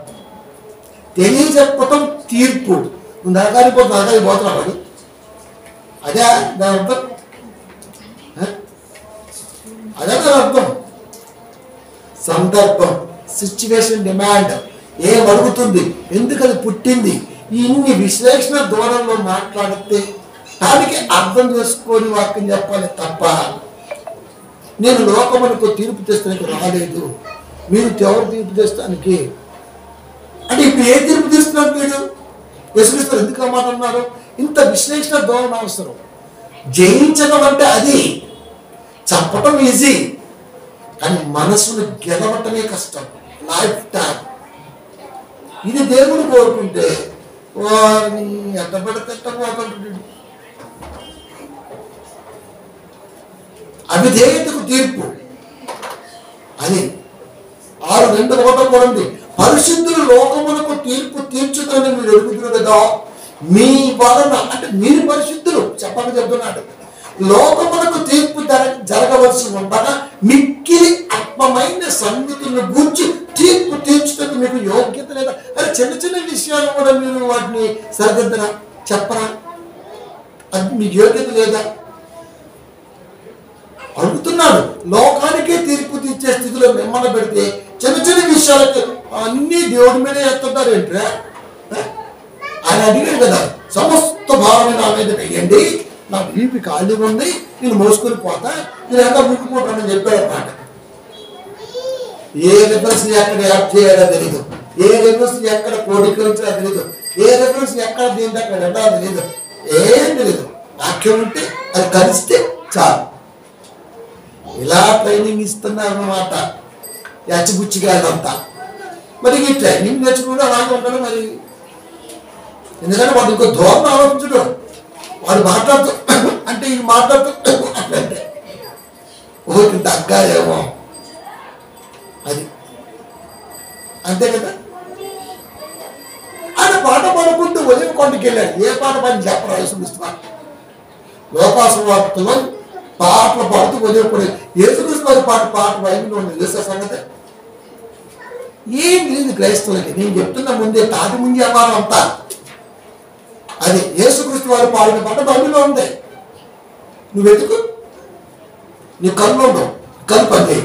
తెలియజెప్పటం తీర్పు. నువ్వు నరకానికి పోతున్నావు వాడు. అదే దాని అర్థం. అదే దాని అర్థం. సందర్భం, సిచ్యువేషన్, డిమాండ్, ఏం అడుగుతుంది, ఎందుకు అది పుట్టింది, ఇన్ని విశ్లేషణ ధోరణిలో మాట్లాడితే దానికి అర్థం చేసుకొని వాక్యం చెప్పాలి తప్ప నేను లోకమునకు తీర్పు తెస్తానికి రాలేదు, మీరు ఎవరు తీర్పు తెస్తానికి అంటే ఇప్పుడు ఏ తీర్పు తీస్తున్నాడు? వీడు యేసుక్రీస్తు ఎందుకు ఆ మాట అన్నారు? ఇంత విశ్లేషణ ధోరణ అవసరం. జయించడం అంటే అది, చంపటం ఈజీ, కానీ మనసును గెలవటమే కష్టం. Life time. ఇది దేవుడు కోరుకుంటే వారిని ఎట్టబడితే అవిధేయతకు తీర్పు. అది 6:2 కూడా ఉంది. పరిశుద్ధులు లోకమునకు తీర్పు తీర్చుదని మీరు ఎరుగుతున్నారు కదా, మీ వలన అంటే మీరు పరిశుద్ధులు చెప్పక చెప్తున్నాడు. లోకమునకు తీర్పు జరగవలసి ఉండగా మిక్కిలి ఆత్మమైన సంగతులను గూర్చి తీర్పు తీర్చుటకు మీకు యోగ్యత లేదా? అది చిన్న చిన్న విషయాలు కూడా మీరు వాటిని సరిదిద్దరా? చెప్పరా? అది మీకు యోగ్యత లేదా? అడుగుతున్నాడు. లోకానికే తీర్పు తీర్చే స్థితిలో మిమ్మల్ని పెడితే చిన్న చిన్న విషయాలకు అన్ని దేవుడి మీదే ఎత్తుంటారు ఏంట్రా? ఆయన అడిగాడు కదా, సమస్త భావన నా మీద వేయండి, నా బీపీ ఖాళీగా ఉంది, నేను మోసుకొని పోతా, నేను ఎంత ముక్కుపోతానని చెప్పాడు అన్నమాట. ఏ రిఫరెన్స్ ఎక్కడ యాడ్ చేయాలో తెలీదు, ఏ రిఫరెన్స్ ఎక్కడ క్రోడీకరించాలో తెలీదు, ఏ రిఫరెన్స్ ఎక్కడ దీని అక్కడ వెళ్ళాలో తెలీదు, ఏం తెలీదు. వాక్యం ఉంటే అది కలిస్తే చాలు. ఇలా ట్రైనింగ్ ఇస్తున్నారు అన్నమాట యచ్చబుచ్చిగా అదంతా. మరి ఈ ట్రైనింగ్ నేర్చుకుంటే అలాగే ఉంటాడు మరి. ఎందుకంటే వాడు ఇంకో ధోరణి ఆలోచించడు. వాడు మాట్లాడుతూ అంటే ఇది మాట్లాడుతూ అట్లంటే ఓకే తగ్గాలేమో అది అంతే కదా. ఆయన పాట పాడుకుంటూ ఉదయం కొండకి వెళ్ళాడు. ఏ పాట పాడి చెప్పరా యేసుక్రీస్తు? లోకాసువార్తలో పాటలు పాడుతూ ఉదయం కూడా యేసుక్రీస్తు వారి పాట బైబిల్లో ఉంది. తెలుసా సంగతి? ఏం లేదు క్రైస్తవులకి. నేను చెప్తున్నా ముందే తాటి ముందు వ్యవహారం అంతా అది. యేసుక్రీస్తు వారు పాడిన పాట బైబిల్లో ఉంది. నువ్వు వెతుకు, నీ కళ్ళు ఉండవు, కళ్ళు పని.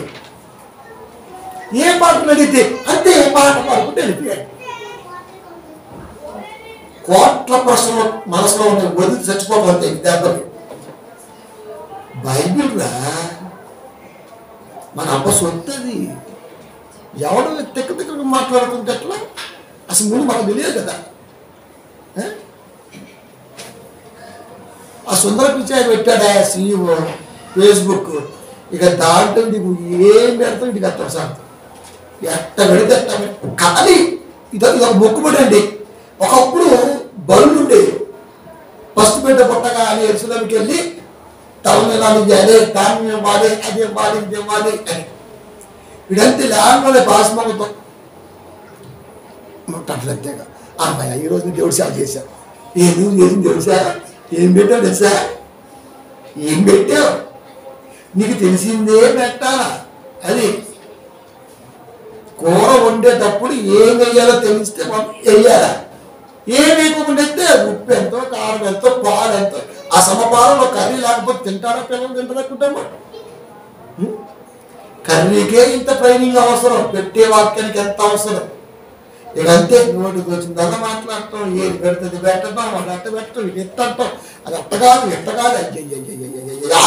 ఏ పాటలు అడిగితే అంతే ఏ పాట పాడుకుంటే వెళ్ళిపోయాడు. కోట్ల ప్రశ్నలు మనసులో ఉన్న వదిలి చచ్చిపోవడం అంతే విద్యార్థులు. బైబిల్ రా మన అబ్బ సొత్తది. ఎవడో తెక్క మాట్లాడుతుంటే ఎట్లా? అసలు ముందు మనకు తెలియదు కదా. ఆ సుందర పిచ్చాయి పెట్టాడా CEO ఫేస్బుక్. ఇక దాంట్లో నీకు ఏం పెడతావు ఇటు కత్తాడు సార్. ఎట్ట పెడితే కానీ ఇది ఒక మొక్కుబడి అండి. ఒకప్పుడు బరువులు ఉండేవి. ఫస్ట్ బిడ్డ పుట్టగా అని ఎరుసలంకి వెళ్ళి తలమేళాలు చేయాలి, దాన్ని ఇవ్వాలి, అది ఇవ్వాలి, ఇది ఇవ్వాలి అని. వీడంతే లేకపోతే భాషమతో ముట్టట్లేగా అమ్మాయి ఈరోజు దేవుడి సేవ చేశావు, ఏం దేవుడి సేవ ఏం పెట్టావు తెలుసా? ఏం పెట్టావు? నీకు తెలిసిందే పెట్టాలా. అది కూర వండేటప్పుడు ఏం వేయాలో తెలిస్తే మనం వేయాలా. ఏం వేయకుండా అయితే ఉప్పు ఎంతో, కారం ఎంతో, పాలు ఎంతో, ఆ సమపాలలో కర్రీ లేకపోతే తింటారా పిల్లలు? తింటారనుకుంటామా? కర్రీకే ఇంత ట్రైనింగ్ అవసరం, పెట్టే వాక్యానికి ఎంత అవసరం. ఇక అంతే, నోటికి వచ్చిందల్లా మాట్లాడటం, ఏది పెడుతుంది పెట్టడం, అది అట్ట పెట్టడం, ఇది ఎట్టడం, అది అట్టగాదు ఎట్టగాదు. అయ్యయ్యా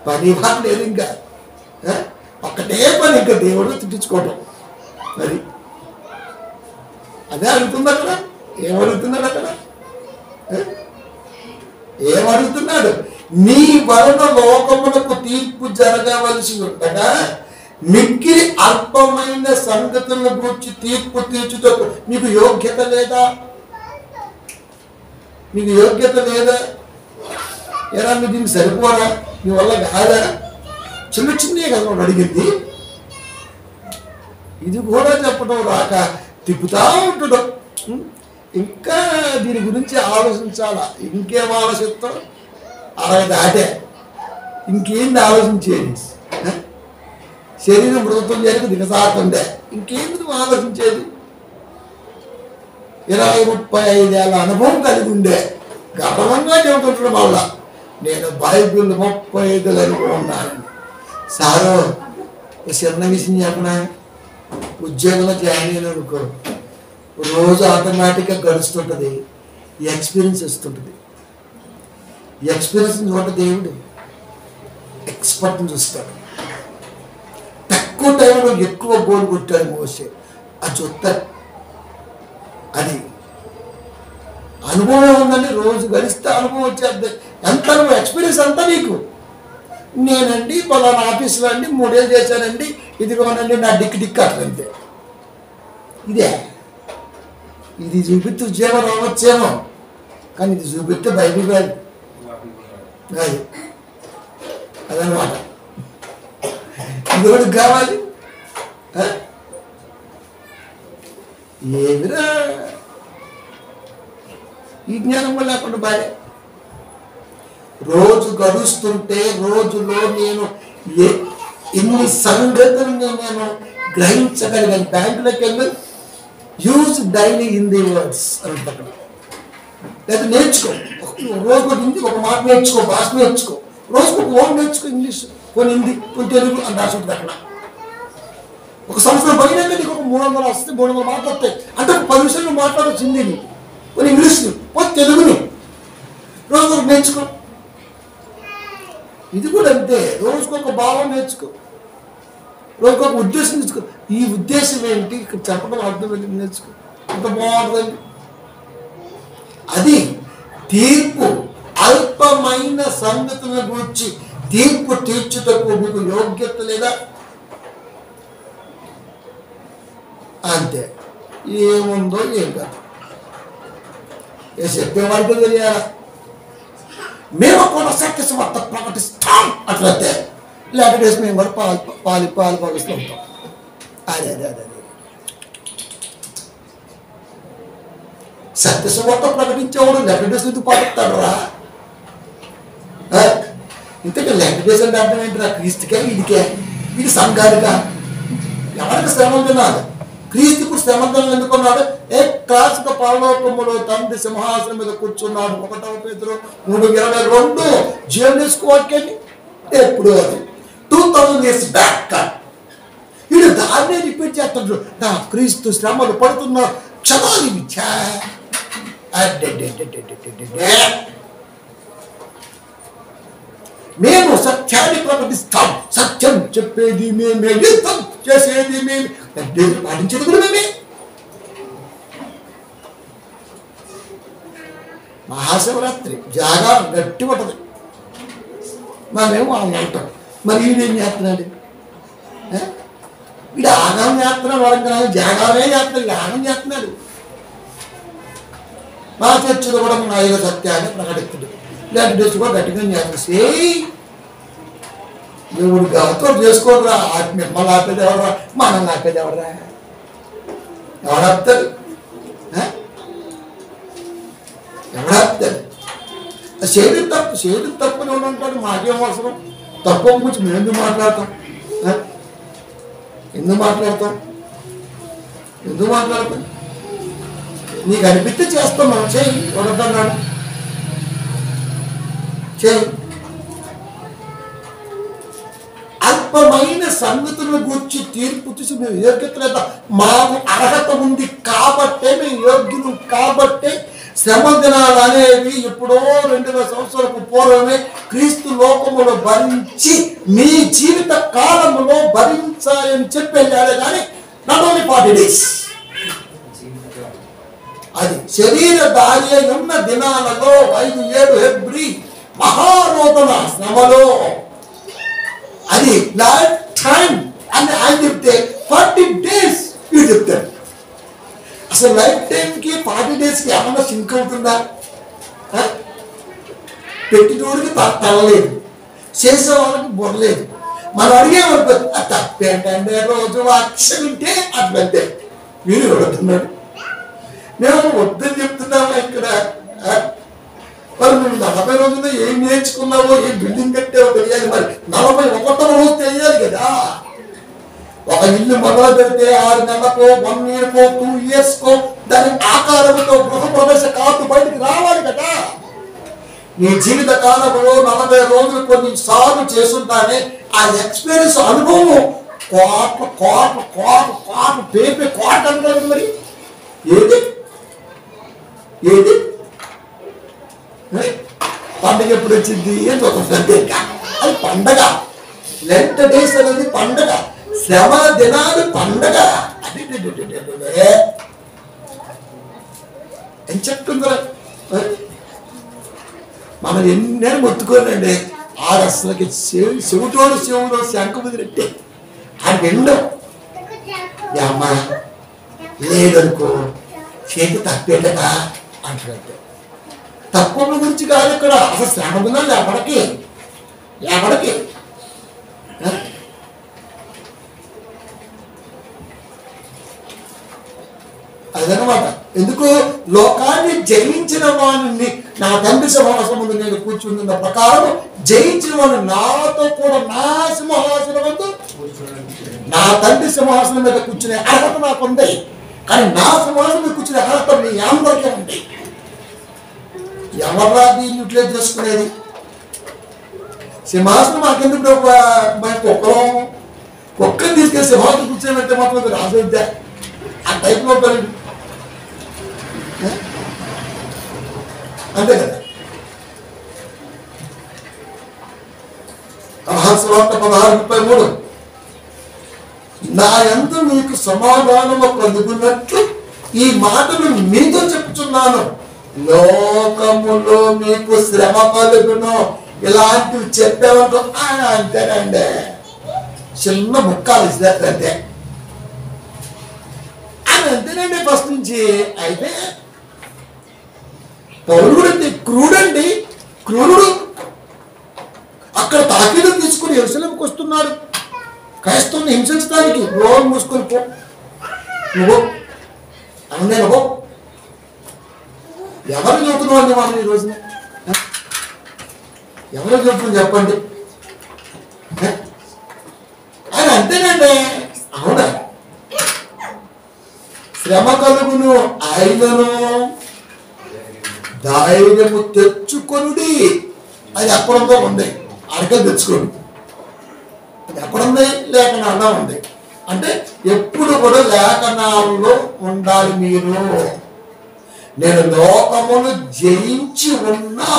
పని వాడు లేదు ఇంకా, ఒక్కటే పని ఇంకా దేవుడు తిట్టించుకోవటం. మరి అదే అడుగుతుంది అక్కడ. ఏమడుగుతున్నాడు అక్కడ? ఏమడుగుతున్నాడు? నీ వలన లోకమునకు తీర్పు జరగవలసి ఉండగా మిక్కిలి అల్పమైన సంగతులను గురించి తీర్పు తీర్చుటకు మీకు యోగ్యత లేదా? మీకు యోగ్యత లేదా? ఎలా మీరు దీనికి సరిపోరా? మీ వల్ల కాదా? చిన్న చిన్నే కదా వాడు అడిగింది. ఇది కూడా చెప్పడం రాక తిప్పుతా ఉంటాడు. ఇంకా దీని గురించి ఆలోచించాలా. ఇంకేం ఆలోచిస్తాం? 60 దాటే ఇంకేంది ఆలోచించేది? శరీరం మృగత్వం చేయడానికి దిగసారుతుండే, ఇంకేంది నువ్వు ఆలోచించేది? 20-35 ఏళ్ళ అనుభవం కలిగి ఉండే గర్వంగా చెబుతుంటాడు మళ్ళా, నేను బైబిల్ 35 అనుభవం ఉన్నానని. సారు చిన్న విషయం చెప్పిన, ఉద్యోగంలో జాయిన్ అయిన అనుకో, రోజు ఆటోమేటిక్గా గడుస్తుంటుంది, ఎక్స్పీరియన్స్ వస్తుంటుంది. ఎక్స్పీరియన్స్ చూడ దేవుడు ఎక్స్పర్ట్ని చూస్తాడు. తక్కువ టైంలో ఎక్కువ గోల్ కొట్టాడు మోసే, అది చూస్తాడు. అది అనుభవం ఉందండి, రోజు గడిస్తే అనుభవం వచ్చేది. ఎంత అనుభవం, ఎక్స్పీరియన్స్ అంతా నీకు. నేనండి పలానా ఆఫీసులో అండి 3 ఏళ్ళు చేశానండి, ఇదిగోనండి నా డిక్ అట్లంతే. ఇదే ఇది చూపిస్తే ఉద్యోగం రావచ్చేమో, కానీ ఇది చూపిస్తే బైబిల్ కాదు. అది అదనమాట. ఇంకొకటి కావాలి. ఏమిరా ఈ జ్ఞానం లేకుండా బాయ్. రోజు గడుస్తుంటే రోజులో నేను ఎన్ని సంగతులను నేను గ్రహించగలిగాను. బ్యాంకులోకి వెళ్ళి యూజ్ డైలీ హిందీ వర్డ్స్ అంటారు, లేదా నేర్చుకో. రోజు హిందీ ఒక మాట నేర్చుకో, భాష నేర్చుకో, రోజుకు ఒక వర్డ్ నేర్చుకో. ఇంగ్లీష్, కొన్ని హిందీ, కొన్ని తెలుగు అని రాసుకుంటుంది అక్కడ. ఒక సంవత్సరం పోయినాక నీకు ఒక 300 వస్తే 300 మాటలు వస్తాయి. అంటే ఒక 10 నిమిషాలు మాట్లాడవచ్చు హిందీని, కొన్ని ఇంగ్లీష్ని, కొన్ని తెలుగుని. రోజు ఒకటి నేర్చుకో. ఇది కూడా అంతే, రోజుకొక భావం నేర్చుకో, రోజుకొక ఉద్దేశం నేర్చుకో. ఈ ఉద్దేశం ఏంటి, ఇక్కడ చెప్పడం అర్థం ఏంటి నేర్చుకో. అంత బాగుంటుందండి. అది తీర్పు, అల్పమైన సంగతుల గురించి తీర్పు తీర్చుటకు మీకు యోగ్యత లేదా? అంతే. ఏముందో ఏం కాదు, ఏ చెప్పేవాడికి తెలియాలా. మేము కూడా సత్య సువార్త ప్రకటిస్తాం అట్లయితే, లేకపోతే మేము కూడా పాలు పలుస్తూ ఉంటాం. అదే అదే అదే సత్య సువార్త ప్రకటించేవాడు లెక్కడేసి ఎందుకు పాటిస్తాడు రా? ఇంతకీ లెక్కడేసి అంటే అర్థం ఏంటిరా? క్రీస్తుకే, ఇదికే, ఇది సంఘానికా? ఎవరికి శ్రమం తినాలి? క్రీస్తుకు శ్రమం ఎందుకున్నాడు? ఏ క్లాసిక పరలోకములో తండ్రి సింహాసనం మీద కూర్చున్నాడు. 1 పేతురు 3:22 జీవనేసుకోవాలని ఎప్పుడు అది 2000 years బ్యాక్. వీడు దాన్నే రిపీట్ చేస్తాడు. నా క్రీస్తు శ్రమలు పడుతున్న క్షణాలు ఇవి. మేము సత్యాన్ని ప్రకటిస్తాం, సత్యం చెప్పేది మేమే, యుద్ధం చేసేది మేము, పాటించేది కూడా మేమే. మహాశివరాత్రి జాగారం గట్టి ఉంటుంది, మనమేమో వాళ్ళు అంటాం. మరి వీడేం చేస్తున్నాడు? వీడు ఆగం చేస్తున్నాడు, వాడు జాగారమే చేస్తున్నాడు, ఆగం చేస్తున్నాడు. మా చర్చలో కూడా మన 5 సత్యాన్ని ప్రకటిస్తుంది. ఇలాంటి డేస్ కూడా గట్టిగా చేస్తాయి. ఎవడు గలతో చేసుకోరా, మిమ్మల్ని ఆపేది ఎవడరా, మనల్ని ఆపేది ఎవడరా? ఎవడాపుతాడు? ఎవడాపుతాడు? చేయడం తప్పని ఎవడంటాడు? మాకేం అవసరం? తక్కువ గురించి మేము ఎందుకు మాట్లాడతాం? ఎందుకు మాట్లాడతాం? నీకు అనిపిస్తే చేస్తాం, మనం చేయి. ఎవడన్నాడు? చేయి. అల్పమైన సంగతుల గురించి తీర్పు చూసి మేము యోగ్యత లేదా, మాకు అర్హత ఉంది కాబట్టే, మేము యోగ్యులు కాబట్టే శ్రమ దినాలు అనేవి ఎప్పుడో 2000 సంవత్సరాలకు పూర్వమే క్రీస్తు లోకములో భరించి మీ జీవిత కాలములో భరించాలని చెప్పి వెళ్ళాడు. కానీ నాట్ ఓన్లీ 40 days. అది శరీర దారి ఉన్న దినాలలో 5-7 హెబ్రీ మహారోదన శ్రమలో అది లైఫ్ టైం అని ఆయన చెప్తే 40 days వీడు చెప్తాడు. అసలు లైఫ్ టైంకి 40 daysకి ఏమన్నా సింక్ అవుతుందా? పెట్టినోడికి తలలేదు, చేసేవాళ్ళకి బొరలేదు. మనం అడిగేవాళ్ళు తప్పేంటంటే రోజు అక్షరం వింటే అట్లంటే వీడు అడుగుతున్నాడు. మేము వద్దని చెప్తున్నాము ఇక్కడ. మరి నువ్వు 40 రోజుల్లో ఏం నేర్చుకున్నావో, ఏం బిల్డింగ్ కట్టావో తెలియాలి. మరి 41వ రోజు తెలియాలి కదా. ఒక ఇల్లు మొదలు పెడితే 6 నెలలకో 1 yearకో 2 yearsకో దాని ఆకారంతో గృహ ప్రవేశ కార్డు బయటికి రావాలి కదా. నీ జీవిత కాలంలో 40 రోజులు కొన్నిసార్లు చేస్తుంటానే ఆ ఎక్స్పీరియన్స్ అనుభవం కోట పేపే కోట అనుకోదు. మరి ఏది పండగ ఎప్పుడు వచ్చింది? ఏం చూస్తుంది? అది పండగ. లెంట్ డేస్ అనేది పండగ, శ్రమ దినాలు పండగ. ఏం చెప్తుందా? మనం ఎన్నైనా మొత్తుకోనండి. అసలుకి చెవిటోడు చెవులో శంఖ ముదిరెట్టే అది వినడం. అమ్మా లేదనుకో చేతి తప్పేటగా అంటున్నట్టు. తక్కువ గురించి కాదు ఇక్కడ. అసలు శ్రమ దినాలు ఎవరికి అదనమాట. ఎందుకు? లోకాన్ని జయించిన వాడిని నా తండ్రి సింహాసనం ముందు నేను కూర్చున్న ప్రకారం జయించిన వాడు నాతో కూడా నా సింహాసనం వద్ద, నా తండ్రి సింహాసనం మీద కూర్చునే అర్హత నాకు ఉంది. కానీ నా సింహాసనం మీద కూర్చునే అర్హత మీ అందరికీ ఉంది. ఎవరా దీన్ని యూటిలైజ్ చేసుకునేది? సింహాసనం మాకెందుకు? కుక్కని తీసుకెళ్ళి సింహాసనం కూర్చోబెట్టే మాత్రం రాజవిద్య ఆ టైప్లో పెరిగి అంతే కదా. 16:33 నా యందు మీకు సమాధానము కలుగునట్లు ఈ మాటలు మీతో చెప్తున్నాను, లోకములో మీకు శ్రమ కలుగును. ఇలాంటివి చెప్పేవాళ్ళు అంతేనండి, చిన్న ముక్కాలు ఇస్తే అంతేనండి ఫస్ట్ నుంచి. అయితే పౌరుడు కూడా క్రూడండి, క్రూరుడు. అక్కడ తాకీదు తీసుకుని యెరూషలేముకు వస్తున్నాడు క్రైస్తవుని హింసించడానికి. రోజు మూసుకొని పో నువ్వు అవునే నువ్వు ఎవరు చెబుతున్నావు అండి మనం ఈ రోజున? ఎవరు చెబుతుంది చెప్పండి? ఆయన అంతేనండి. అవునా? శ్రమ కలుగును, ఆయనను ధైర్యము తెచ్చుకొనుడి. అది ఎక్కడంతో ఉంది, అడగ తెచ్చుకోండి. అది ఎక్కడుంది? లేఖనాల్లో ఉంది. అంటే ఎప్పుడు కూడా లేఖనాల్లో ఉండాలి మీరు. నేను లోకమును జయించి ఉన్నా.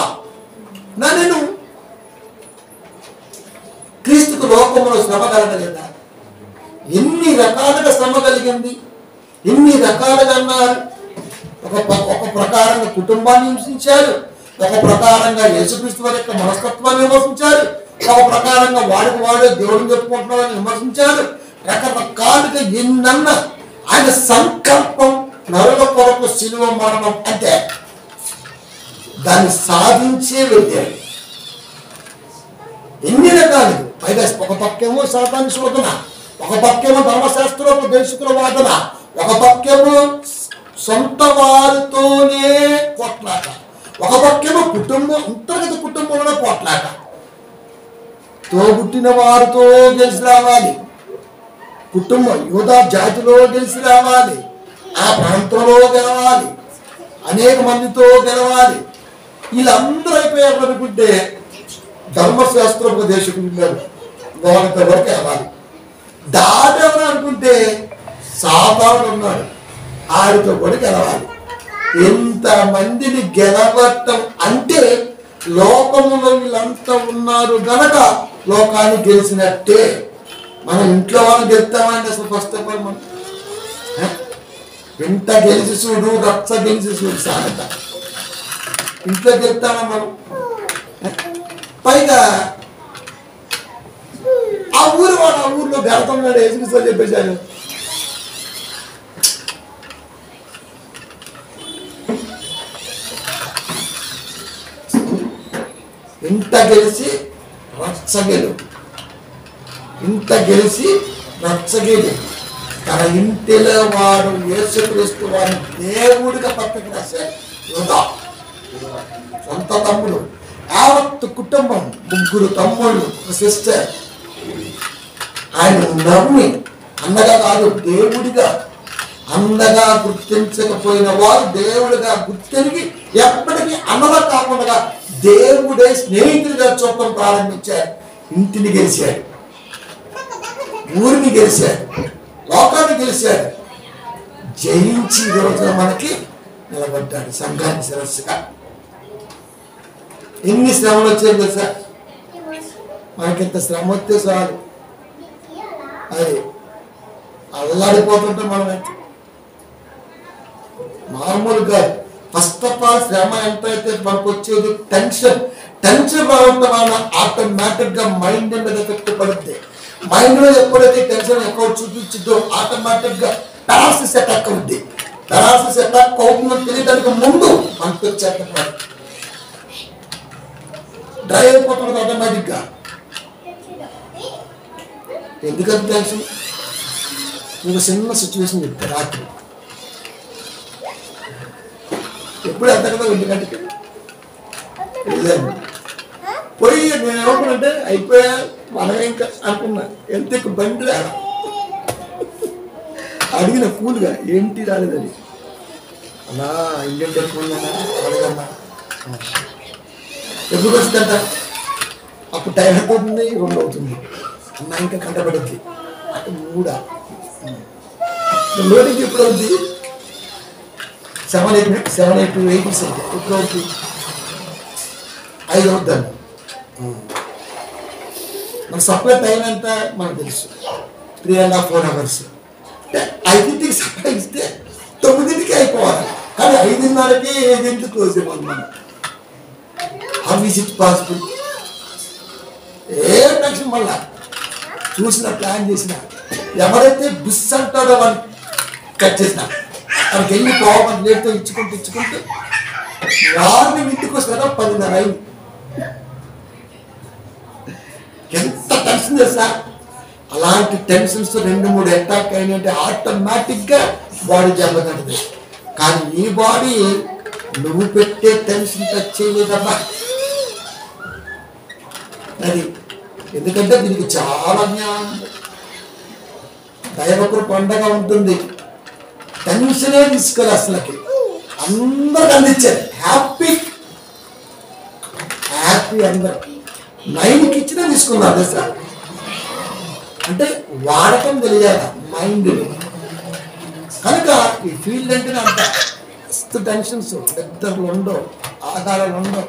నేను క్రీస్తుకు లోకములో శ్రమ కలగలేదా? ఎన్ని రకాలుగా శ్రమ కలిగింది, ఎన్ని రకాలుగా అన్నారు. ఒక ప్రకారంగా కుటుంబాన్ని హింసించారు, ఒక ప్రకారంగా యేసుక్రీస్తు వారి యొక్క మనస్తత్వాన్ని విమర్శించారు, ఒక ప్రకారంగా వాడికి వాడే దేవుడిని చెప్పుకుంటున్నారని విమర్శించారు. రకరకాలుగా ఎన్నన్నా ఆయన సంకల్పం నరుల కొరకు శిలువ మరణం అంటే దాన్ని సాధించే వెళ్ళాడు. ఎన్ని రకాలు పైగా ఒక పక్కేమో సాతాను శోధన, ఒక పక్కేమో ధర్మశాస్త్రోపదేశకుల వాదన, ఒక పక్కేమో సొంత వారితోనే కొట్లాట, ఒక పక్కేమో కుటుంబం అంతర్గత కుటుంబంలో కొట్లాట. తోబుట్టిన వారితో గెలిచి రావాలి, కుటుంబం యూదా జాతిలో గెలిచి రావాలి, ఆ ప్రాంతంలో గెలవాలి, అనేక మందితో గెలవాలి. వీళ్ళందరూ అయిపోయారు అనుకుంటే ధర్మశాస్త్రోపదేశకులు ఉన్నారు, వాళ్ళంత వరకు వెళ్ళాలి. దాటెవరు అనుకుంటే సాతాను ఉన్నాడు, ఆడితో కూడా గెలవాలి. ఎంతమందిని గెలవటం అంటే లోకములో వీళ్ళంతా ఉన్నారు గనక లోకాన్ని గెలిచినట్టే. మనం ఇంట్లో వాళ్ళని గెలుస్తామంటే అసలు ఫస్ట్ ఆఫ్ ఆల్ మనం ఇంట గెలిచి చూడు, రచ్చ గెలిచి చూడు సాగత. ఇంట్లో గెలుస్తామా మనం? పైగా ఆ ఊరు వాడు ఆ ఊర్లో గెలుతున్నాడు ఏసుకుని చెప్పేశారు. ఇంత గెలిచి రచ్చగెలు, ఇంత గెలిచి రచ్చగెలు. తన ఇంటిలో వాడు యేసుక్రీస్తు వారిని దేవుడిగా పక్కకి రాశారు. యోధా సొంత తమ్ముడు, యావత్ కుటుంబం, 3 తమ్ముళ్ళు, ఒక సిస్టర్. ఆయన నమ్మి అన్నగా కాదు దేవుడిగా, అన్నగా గుర్తించకపోయిన వారు దేవుడిగా గుర్తించి ఎప్పటికీ అన్నగా కాకుండా దేవుడే స్నేహితుడిగా చూడటం ప్రారంభించారు. ఇంటిని గెలిచాడు, ఊరిని గెలిచాడు, లోకాన్ని గెలిచాడు. జయించి ఈ రోజున మనకి నిలబడ్డాడు సంఘాన్ని శిరస్సుగా. ఎన్ని శ్రమలు వచ్చాయి తెలుసా? మనకింత శ్రమ వస్తే చాలు అది అల్లాడిపోతుంటే మనం మామూలుగా. ఫస్ట్ ఆఫ్ ఆల్ శ్రమ ఎంత అయితే మనకు వచ్చేది టెన్షన్. టెన్షన్ రావడం వల్ల ఆటోమేటిక్ గా మైండ్ మీద ఎఫెక్ట్ పడుతుంది. మైండ్ లో ఎప్పుడైతే టెన్షన్ ఎక్కువ చూపించిందో ఆటోమేటిక్ గా పెరాలసిస్ అటాక్ అవుద్ది. పెరాలసిస్ అటాక్ అవుతుందని తెలియడానికి ముందు మనకు వచ్చేట డ్రై అయిపోతుంది ఆటోమేటిక్ గా. ఎందుకంటే టెన్షన్? మీకు చిన్న సిచ్యువేషన్ చెప్తారు. రాత్రి ఎప్పుడు వెళ్తా కదా 1 గంటకి వెళ్ళాను. పోయి నేను ఏమనుకున్నంటే అయిపోయా మనమే ఇంకా అనుకున్నా. ఎంత ఎక్కువ బండి రాడా అడిగిన కూల్గా ఏంటి రాలేదని. అన్నా ఇండియన్ టెలిఫోన్ అడగన్నా ఎప్పుడు వచ్చిందంట. అప్పుడు టైం ఎంత అవుతుంది? 2 అవుతుంది. అన్నా ఇంకా కంటపడుద్ది. అంటే 3 లోడింగ్ ఎప్పుడు అవుద్ది? 7 to 8 ఎప్పుడు అవుతుంది? 5 అవుద్దండి. మన సప్లై టైం ఎంత మనకు తెలుసు, 3.5-4 hours. 5కి సప్లై ఇస్తే 9కి అయిపోవాలి, కానీ 5:30కి 7కి క్లోజ్ అయిపోతుంది. మనం how is it possible? A tension మళ్ళా చూసిన ప్లాన్ చేసిన ఎవరైతే బిస్ అంటాడో వాళ్ళు కట్ చేసిన వాళ్ళకి వెళ్ళి పోవాలి లేట్తో ఇచ్చుకుంటూ మార్నింగ్ ఇంటికి వస్తారో 10:30 అయింది. ఎంత టెన్షన్ చేస్తా. అలాంటి టెన్షన్స్ 2-3 అటాక్ అయినట్టు ఆటోమేటిక్గా బాడీ దెబ్బతింటుంది. కానీ ఈ బాడీ నువ్వు పెట్టే టెన్షన్ టచ్ చేయలేదమ్మా. అది ఎందుకంటే దీనికి చాలా జ్ఞానం. దైవకుడు పండగ ఉంటుంది, టెన్షనే తీసుకోవాలి. అసలుకి అందరికి అందించారు హ్యాపీ అందరు 9కి ఇచ్చినా తీసుకున్నారు సార్. అంటే వాడకం తెలియాలి మైండ్ కనుక. ఈ ఫీల్డ్ అంటేనే అంత మస్తు టెన్షన్స్, నిద్రలు ఉండవు, ఆధారాలు ఉండవు,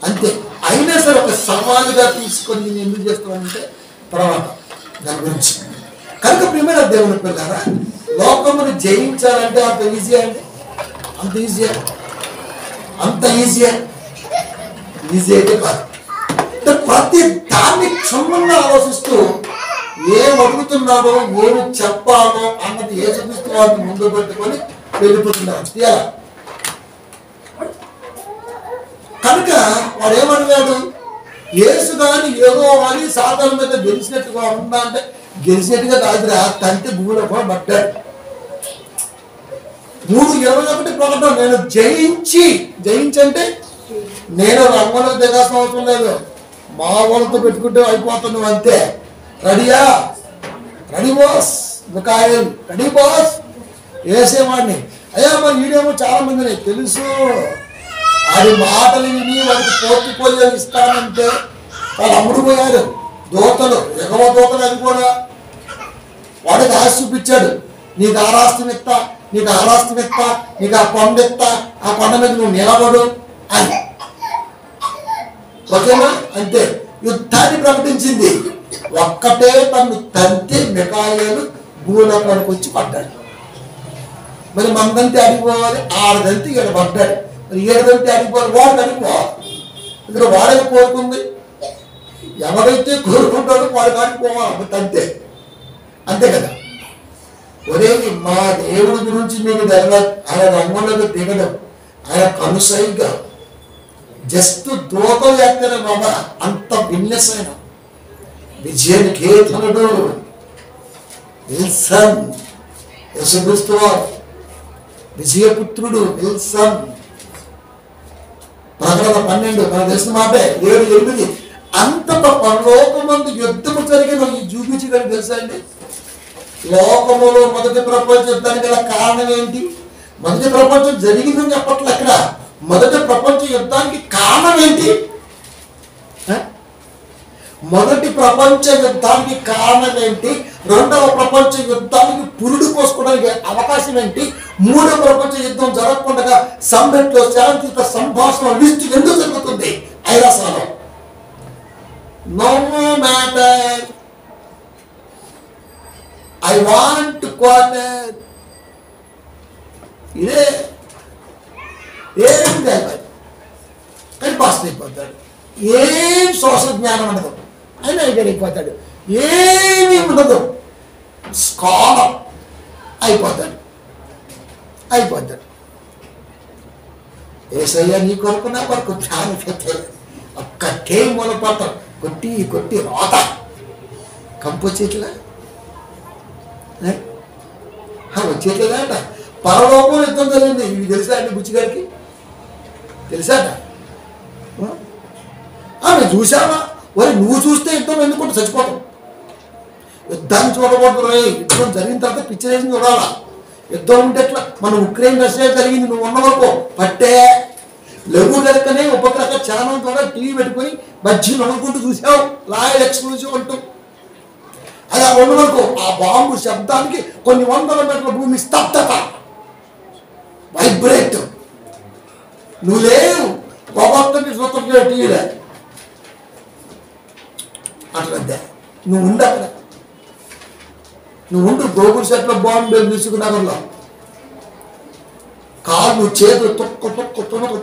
అంతే. అయినా సరే ఒక సవాలుగా తీసుకొని నేను ఎందుకు చేస్తానంటే తర్వాత దాని గురించి. కనుక ప్రియమైన దేవుని పిల్లారా, లోకమును జయించాలంటే అంత ఈజీ అండి? అంత ఈజీ అయితే కాదు. ప్రతి దాన్ని క్షుణ్ణంగా ఆలోచిస్తూ ఏం అడుగుతున్నాడో ఏమి చెప్పాలో అన్నది యేసుక్రీస్తు వారిని ముందు పెట్టుకొని వెళ్ళిపోతున్నారు. కనుక వాడు ఏమడిగాడు? యేసు కానీ ఏదో అని సాతాను మీద గెలిచినట్టుగా ఉందా అంటే గెలిచినట్టుగా కాదురా, తంతి భూమిలో కూడా పడ్డాడు. 3:21 ప్రకటన, నేను జయించంటే నేను రంగంలో దిగాల్సిన అవసరం లేదు, మా వాళ్ళతో పెట్టుకుంటే అయిపోతున్నావు అంతే. రెడీయా? రెడీ బాస్, మిఖాయేలు రెడీ బాస్, వేసేవాడిని. అయ్యా మరి వీడేమో చాలా మంది తెలుసు, అది మాటలు విని వాడికి పోర్టుపోలియో ఇస్తానంటే వాళ్ళు అమ్ముడుపోయారు. దూతలు, ఎగవ దూతలు, అది కూడా వాడికి ఆశ చూపించాడు, నీకు ఆరాస్తం ఇస్తా, నీకు ఆరాస్తం ఇస్తా, నీకు ఆ కొండ ఇస్తా, ఆ కొండ మీద నువ్వు నిలబడు అని. ఓకేనా? అంతే, యుద్ధాన్ని ప్రకటించింది. ఒక్కటే తను తంతి మిఖాయేలు భూలోకానికి వచ్చి పడ్డాడు. మరి మనదంతే అడిగిపోవాలి, ఆడదంతే ఈడ పడ్డాడు. మరి ఏడదంతే అడిగిపోవాలి, వాడు అడిగిపోవాలి. ఇక్కడ వాడే కోరుకుంది, ఎవరైతే కోరుకుంటాడో వాడు కాడిపోవాలి, అంతే అంతే కదా. ఒరే మా దేవుడి గురించి మీకు ఆయన రంగంలోకి దిగడం, ఆయన కనుసైగా జస్ట్ దూతం ఎక్కడం బాబా, అంత బిన్నెస్ అయిన విజయనికేతనుడు విల్సన్, యేసుక్రీస్తు వారు విజయపుత్రుడు విల్సన్. ప్రకటన 12 మనకు తెలిసిన మాటే, 7, 8 అంతట పరలోకమందు యుద్ధము జరిగిన ఈ చూపించగలిగి తెలుసా అండి? లోకములో మొదటి ప్రపంచ యుద్ధానికి గల కారణం ఏంటి? మొదటి ప్రపంచం జరిగిందని చెప్పట్లే అక్కడ. మొదటి ప్రపంచ యుద్ధానికి కారణం ఏంటి? మొదటి ప్రపంచ యుద్ధానికి కారణం ఏంటి? రెండవ ప్రపంచ యుద్ధానికి పురుడు పోసుకోవడానికి అవకాశం ఏంటి? మూడవ ప్రపంచ యుద్ధం జరగకుండా సమ్మెట్లో శాంతియుత సంభాషణ లిస్టు ఎందుకు జరుగుతుంది ఐరాసాలో? No matter, I want quarter. ఇదే ఏం తెలియదు కానీ పాస్ అయిపోతాడు. ఏం సోషల్ జ్ఞానం ఉండదు, ఆయన ఐడియా అయిపోతాడు. ఏమీ ఉండదు, స్కాలర్ అయిపోతాడు. ఏసయ్య నీ కొరకు నా కొరకు ధ్యానం పెట్టాడు. ఒక్కటే మూలపడతాడు, కొట్టి రోత కంపొచ్చేట్లా వచ్చేట్లేదా అంట. పరలోకం యుద్ధం జరిగింది, ఇవి తెలుసా అండి? బుచ్చిగారికి తెలుసాట? ఆమె చూసావా? మరి నువ్వు చూస్తే యుద్ధం ఎందుకుంటే చచ్చిపోతావు. యుద్ధాన్ని చూడకూడదు. యుద్ధం జరిగిన తర్వాత పిక్చర్ వేసి చూడాలా. యుద్ధం ఉంటే ఎట్లా? మన ఉక్రెయిన్ రష్యా జరిగింది, నువ్వు ఉన్నవరకు పట్టే లఘు గలకనే ఉపగ్రహ ఛానల్ ద్వారా టీవీ పెట్టుకొని మధ్యలో అనుకుంటూ చూసావు, లాయల్ ఎక్స్క్లూజివ్ అంటూ. అలా ఉన్నవరకు ఆ బాంబు శబ్దానికి కొన్ని వందల మీటర్ల భూమి స్తబ్దత, వైబ్రేట్. నువ్వు లేవు, పొగొత్తని చూస్తుంటే టీవీలే అట్లా. నువ్వు ఉండు అక్కడ, నువ్వు ఉండు. గోగుల్ సెట్లో బాంబు తీసుకున్నగర్లో కాళ్ళు చేతులు తునకలు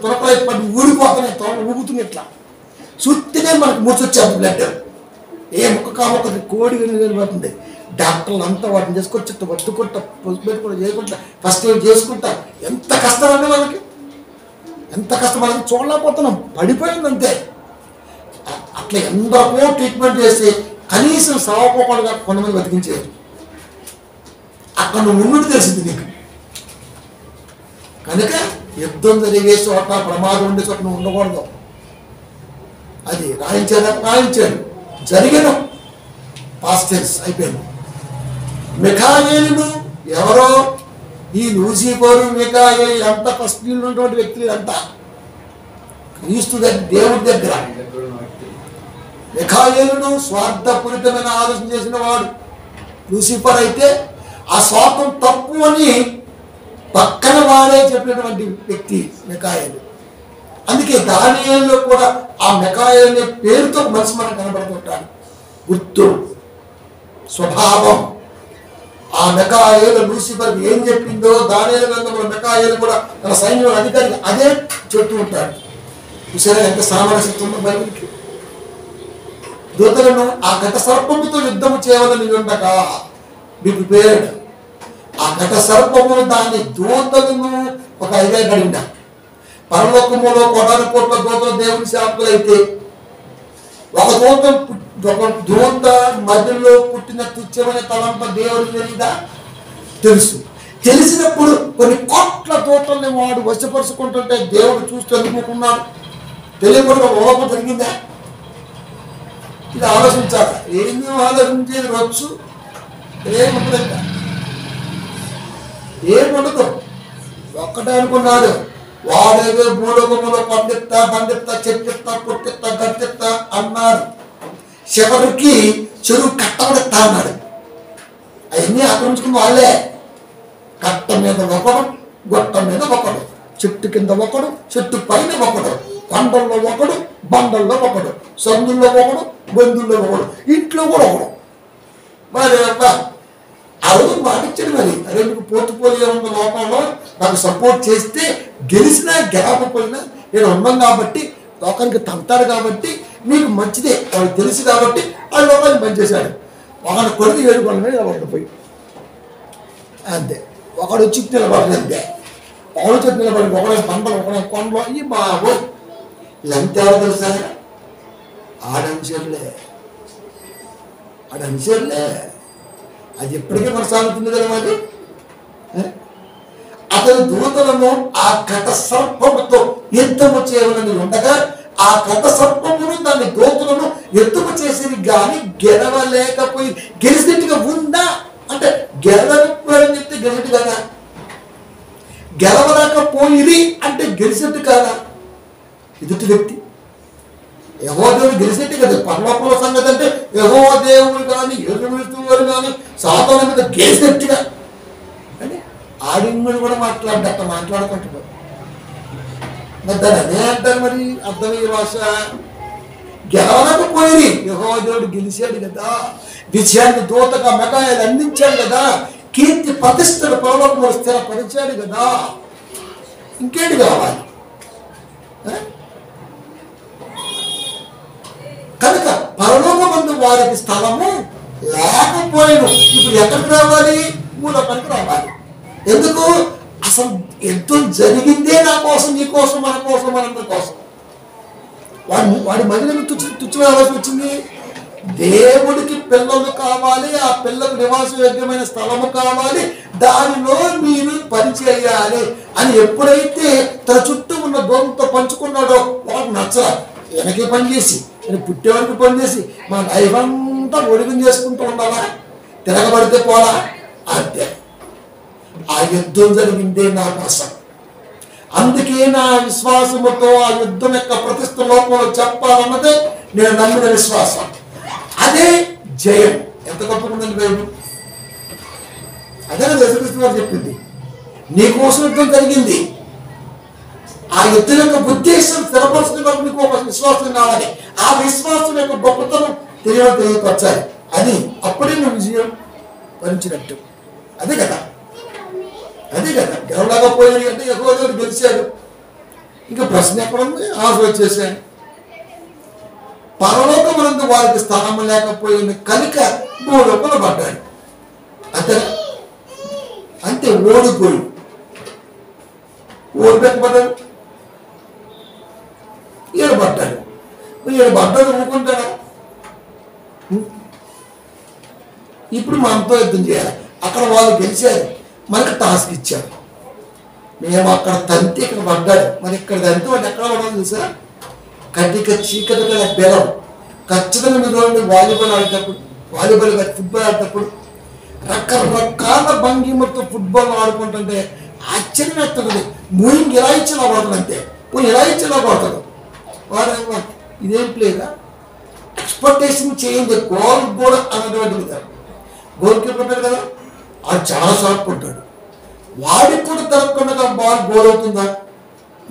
పడి ఊడిపోతున్నాయి, ఊగుతున్నాయి. ఇట్లా చూస్తేనే మనకు మూర్చొచ్చేది బ్లడ్. ఏ ముక్క కామొక్కటి కోడి కనిపోతుంది. డాక్టర్లు అంతా వాటిని చేసుకొచ్చి వద్దుకుంటా, పెట్టుకుంటా, చేసుకుంటా, ఫస్ట్ ఎయిడ్ చేసుకుంటా. ఎంత కష్టం అండి మనకి, ఎంత కష్టం. మనకి చూడలేకపోతున్నాం, పడిపోయింది అంతే. అట్లా ఎందరో ట్రీట్మెంట్ చేసి కనీసం సవపోకుండా కొంతమంది బతికించారు. అక్కడ నువ్వు ఉన్నట్టు తెలిసింది నీకు. కనుక యుద్ధం జరిగే చోట, ప్రమాదం ఉండే చోట నువ్వు ఉండకూడదు. అది రాయించాడు, జరిగిన పాస్ట్ టెన్స్ అయిపోయింది. మిఖాయేలు ఎవరో? ఈ లూసిఫరు, మిఖాయేలు ఎంత ఫస్ట్ ఉన్నటువంటి వ్యక్తులు అంతా క్రీస్తు దగ్గర, దేవుడి దగ్గర. మిఖాయేలును స్వార్థపూరితమైన ఆలోచన చేసిన వాడు. లూసిఫర్ అయితే ఆ స్వార్థం తప్పు అని పక్కన వాడే చెప్పినటువంటి వ్యక్తి మిఖాయేలు. అందుకే దానియేలులో కూడా ఆ మిఖాయేలు పేరుతో మనసు మనకు కనబడుతుంటాడు. గుర్తు, స్వభావం. ఆ మిఖాయేలు లూసిఫర్ ఏం చెప్పిందో దానియేలు గ్రంథంలో మిఖాయేలు కూడా తన సైన్యం అధికారికి అదే చెప్తూ ఉంటాడు. చూసారా ఎంత సామరస్యత ఉందో బైబిల్కి. దూతలను ఆ ఘట సర్పముతో యుద్ధము చేయవలని ఉండగా మీకు పేరు. ఆ ఘట సర్పమును దాన్ని దూతలను ఒక 5 గడిండ. పరలోకములో 1,000,000,000 దూతలు దేవుని సేవకులైతే ఒక దూత మధ్యలో పుట్టిన తుచ్చమైన తలంప దేవుడు తెలియదా? తెలుసు. తెలిసినప్పుడు కొన్ని కోట్ల దూతల్ని వాడు వశపరుచుకుంటుంటే దేవుడు చూస్తూ ఎందుకున్నాడు? తెలియకుండా లోపం జరిగిందా? ఇది ఆలోచించాలి. ఏమి ఆలోచించేది వచ్చు ఏముంటుందంట, ఏముండదు. ఒక్కటే అనుకున్నాడు, వాడేదో భూలోకములో పండిస్తా చెట్టిస్తా పుట్టిస్తా గట్టిస్తా అన్నాడు. చివరికి చెరువు కట్టబడిస్తా అన్నాడు. అవన్నీ ఆక్రమించుకున్న వాళ్ళే. కట్ట మీద ఒకడు, గొట్ట మీద ఒకడు, చెట్టు కింద ఒకడు, చెట్టు పైన ఒకడు, కొండల్లో ఒకడు, బండల్లో ఒకడు, సందుల్లో ఒకడు, బంధుల్లో ఒకడు, ఇంట్లో కూడా ఒకడు. మరి ఆ రోజు మాటిచ్చాడు. మరి అరే నీకు పోతుపోలే ఉన్న లోకంలో నాకు సపోర్ట్ చేస్తే గెలిచినా గెలవకపోయినా నేను ఉన్నాం కాబట్టి లోకానికి తంతాడు కాబట్టి నీకు మంచిదే వాడు తెలుసు కాబట్టి ఆ లోకాన్ని పనిచేశాడు. ఒకడు కొడుకు 7 కొండ మీద నిలబడిపోయి అంతే. ఒకడు వచ్చి నిలబడి అంతే. ఒకడు వచ్చి నిలబడి ఒకడే బండలు ఒకడే కొండలో ఈ బాబు ఇదంతా ఎవరు తెలుసా? ఆడనుచరులే. అది ఎప్పటికీ కొనసాగుతుంది కదా. మరి అతని దూతలను ఆ ఘట సర్పముతో యుద్ధము చేయవలని ఉండగా ఆ ఘట సర్పమును దాని దూతలను యుద్ధము చేసేది కానీ గెలవలేకపోయి గెలిచినట్టుగా ఉందా అంటే గెలవలేకపోయారని చెప్తే గెలిచినట్టు కదా, గెలవలేకపోయిరి అంటే గెలిచినట్టు కాదా? ఎదుటి వ్యక్తి యెహోవా దేవుడు గెలిచినట్టే కదా. పరలోకంలో సంగతి అంటే యెహోవా దేవుడు కానీ యేసుక్రీస్తు కానీ సాతాను మీద గెలిచినట్టుగా అంటే ఆడింగుడు కూడా మాట్లాడుకుంటున్నాడు. మరి దాన్ని అదే అంటారు. మరి అర్థమయ్యే భాష గెలవలేకపోయి యెహోవా దేవుడు గెలిచాడు కదా, విజయాన్ని దూతగా మెగాయాలు అందించాడు కదా, కీర్తి ప్రతిష్టలు పరలోకంలో స్థిరపరిచాడు కదా, ఇంకేంటి కావాలి? కనుక పరలోకమందు వారికి స్థలము లేకపోయిను. ఇప్పుడు ఎక్కడికి రావాలి? భూలోకానికి రావాలి. ఎందుకు? అసలు యుద్ధం జరిగిందే నా కోసం, నీ కోసం, మన కోసం, మనందరి కోసం. వాడి మధ్యలో తుచ్చమైన ఆలోచన వచ్చింది. దేవుడికి పిల్లలు కావాలి, ఆ పిల్లకు నివాసయోగ్యమైన స్థలము కావాలి, దానిలో మీరు పనిచేయాలి అని ఎప్పుడైతే తన చుట్టూ ఉన్న దూరంతో పంచుకున్నాడో వాళ్ళకి నచ్చరా. వెనకే పనిచేసి పుట్టేవారికి పనిచేసి మన లైఫ్ అంతా ఒడిగం చేసుకుంటూ ఉండాలా? తిరగబడితే పోలా? అంతే. ఆ యుద్ధం జరిగిందే నా కోసం. అందుకే నా విశ్వాసముతో ఆ యుద్ధం యొక్క ప్రతిష్ట లోపల చెప్పాలన్నదే నేను నమ్మిన విశ్వాసం. అదే జయం. ఎంత గొప్పకుందండి బైబిల్. అదే యేసుక్రీస్తు వారు చెప్పింది. నీ కోసం యుద్ధం జరిగింది. ఆ యుద్ధం యొక్క ఉద్దేశం స్థిరపరచుకున్నప్పుడు నీకు ఒక విశ్వాసం కావాలి. ఆ విశ్వాసం యొక్క గొప్పతనం తెలియపరచాలి. అది అప్పుడే నువ్వు విజయం భరించినట్టు. అదే కదా గెలవలేకపోయింది అంటే యెహోవా దేవుడు గెలిచాడు. ఇంకా ప్రశ్న ఎక్కడ ఉంది? ఆశ వచ్చేసాను. పరలోకమునందు వారికి స్థానం లేకపోయింది కనుక భూలోకంలో పడ్డాడు. అంతే ఓడిపోయి ఓడిపెట్టబడ్డాడు. ఈయన పడ్డాడు. ఈయన పడ్డాడు అనుకుంటాడా? ఇప్పుడు మనతో యుద్ధం చేయాలి. అక్కడ వాళ్ళు గెలిచారు, మనకు టాస్క్ ఇచ్చారు. మేము అక్కడ తంతి ఇక్కడ పడ్డాడు, మరి ఇక్కడ తంతి వాడు ఎక్కడ పడాలి తెలుసా? కటిక చీకటి గల బెలం. ఖచ్చితంగా మీరు వాలీబాల్ ఆడేటప్పుడు, ఫుట్బాల్ ఆడేటప్పుడు రకరకాల భంగిమతో ఫుట్బాల్ ఆడుకుంటుంటే ఆశ్చర్యం ఎత్తుంది. మూయింగ్ ఇలా ఇచ్చేలా పడుతుంది, అంతే ఇలా ఇచ్చేలా పడుతుంది. వాడు ఇదేం ప్లేగా ఎక్స్పెక్టేషన్ చేయండి. గోల్ కూడా అన్నటువంటిది కాదు. గోల్ కీపర్ ఉంటాడు కదా, వాడు చాలా షార్ప్ ఉంటాడు. వాడికి కూడా తరగకుండా బాల్ గోల్ అవుతుందా?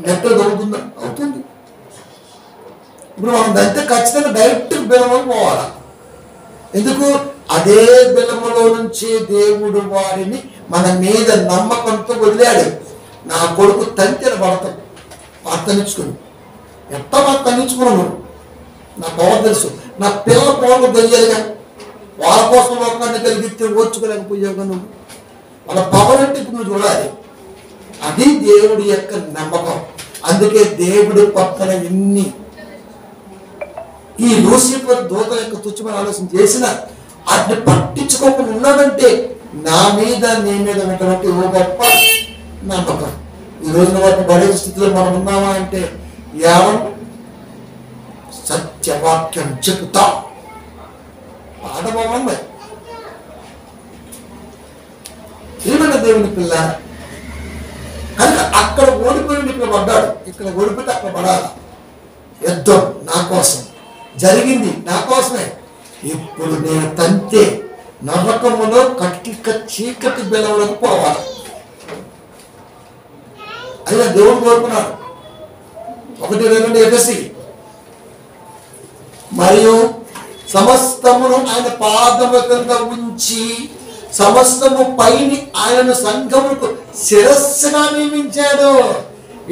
నెట్ అవుతుందా? అవుతుంది. ఇప్పుడు మనం దాంతో ఖచ్చితంగా డైరెక్ట్ బెల్లంలో పోవాలా? ఎందుకు? అదే బెల్లములో నుంచి దేవుడు వారిని మన మీద నమ్మకంతో వదిలాడు. నా కొడుకు తంతెన పడతాడు, తన్నించుకుని ఎట్లా మాకు తన్నించుకున్నాను. నా పవర్ తెలుసు. నా పిల్లల పవర్ తెలియాలిగా. వాళ్ళ కోసం లోకాన్ని కలిగితే ఓర్చుకోలేకపోయావుగా నువ్వు. వాళ్ళ పవర్ అంటే ఇప్పుడు నువ్వు చూడాలి. అది దేవుడి యొక్క నమ్మకం. అందుకే దేవుడి పక్కన ఈ లూసిఫర్ దూత యొక్క తుచ్చమైన ఆలోచన చేసిన వాటిని పట్టించుకోకుండా ఉన్నాడంటే నా మీద నీ మీద ఉన్నటువంటి ఓ గొప్ప నమ్మకం. ఈ రోజున వాటిని పడే స్థితిలో మనం ఉన్నామా అంటే సత్యవాక్యం చెప్తా పాట బాగుంది. ఏమన్నా దేవుని పిల్ల కనుక అక్కడ ఓడిపోయి ఇక్కడ పడ్డాడు, ఇక్కడ ఓడిపోతే అక్కడ పడాలి. యుద్ధం నా కోసం జరిగింది, నా కోసమే. ఇప్పుడు నేను తంతే నరకములో కట్టిక చీకటి బెలవలకు పోవాలి. అయినా దేవుడు కోరుకున్నాడు. 1:2 ఎఫెసీ మరియు సమస్తమును ఆయన పాదముల కింద ఉంచి సమస్తము పైని ఆయనను సంఘములకు శిరస్సుగా నియమించాడు.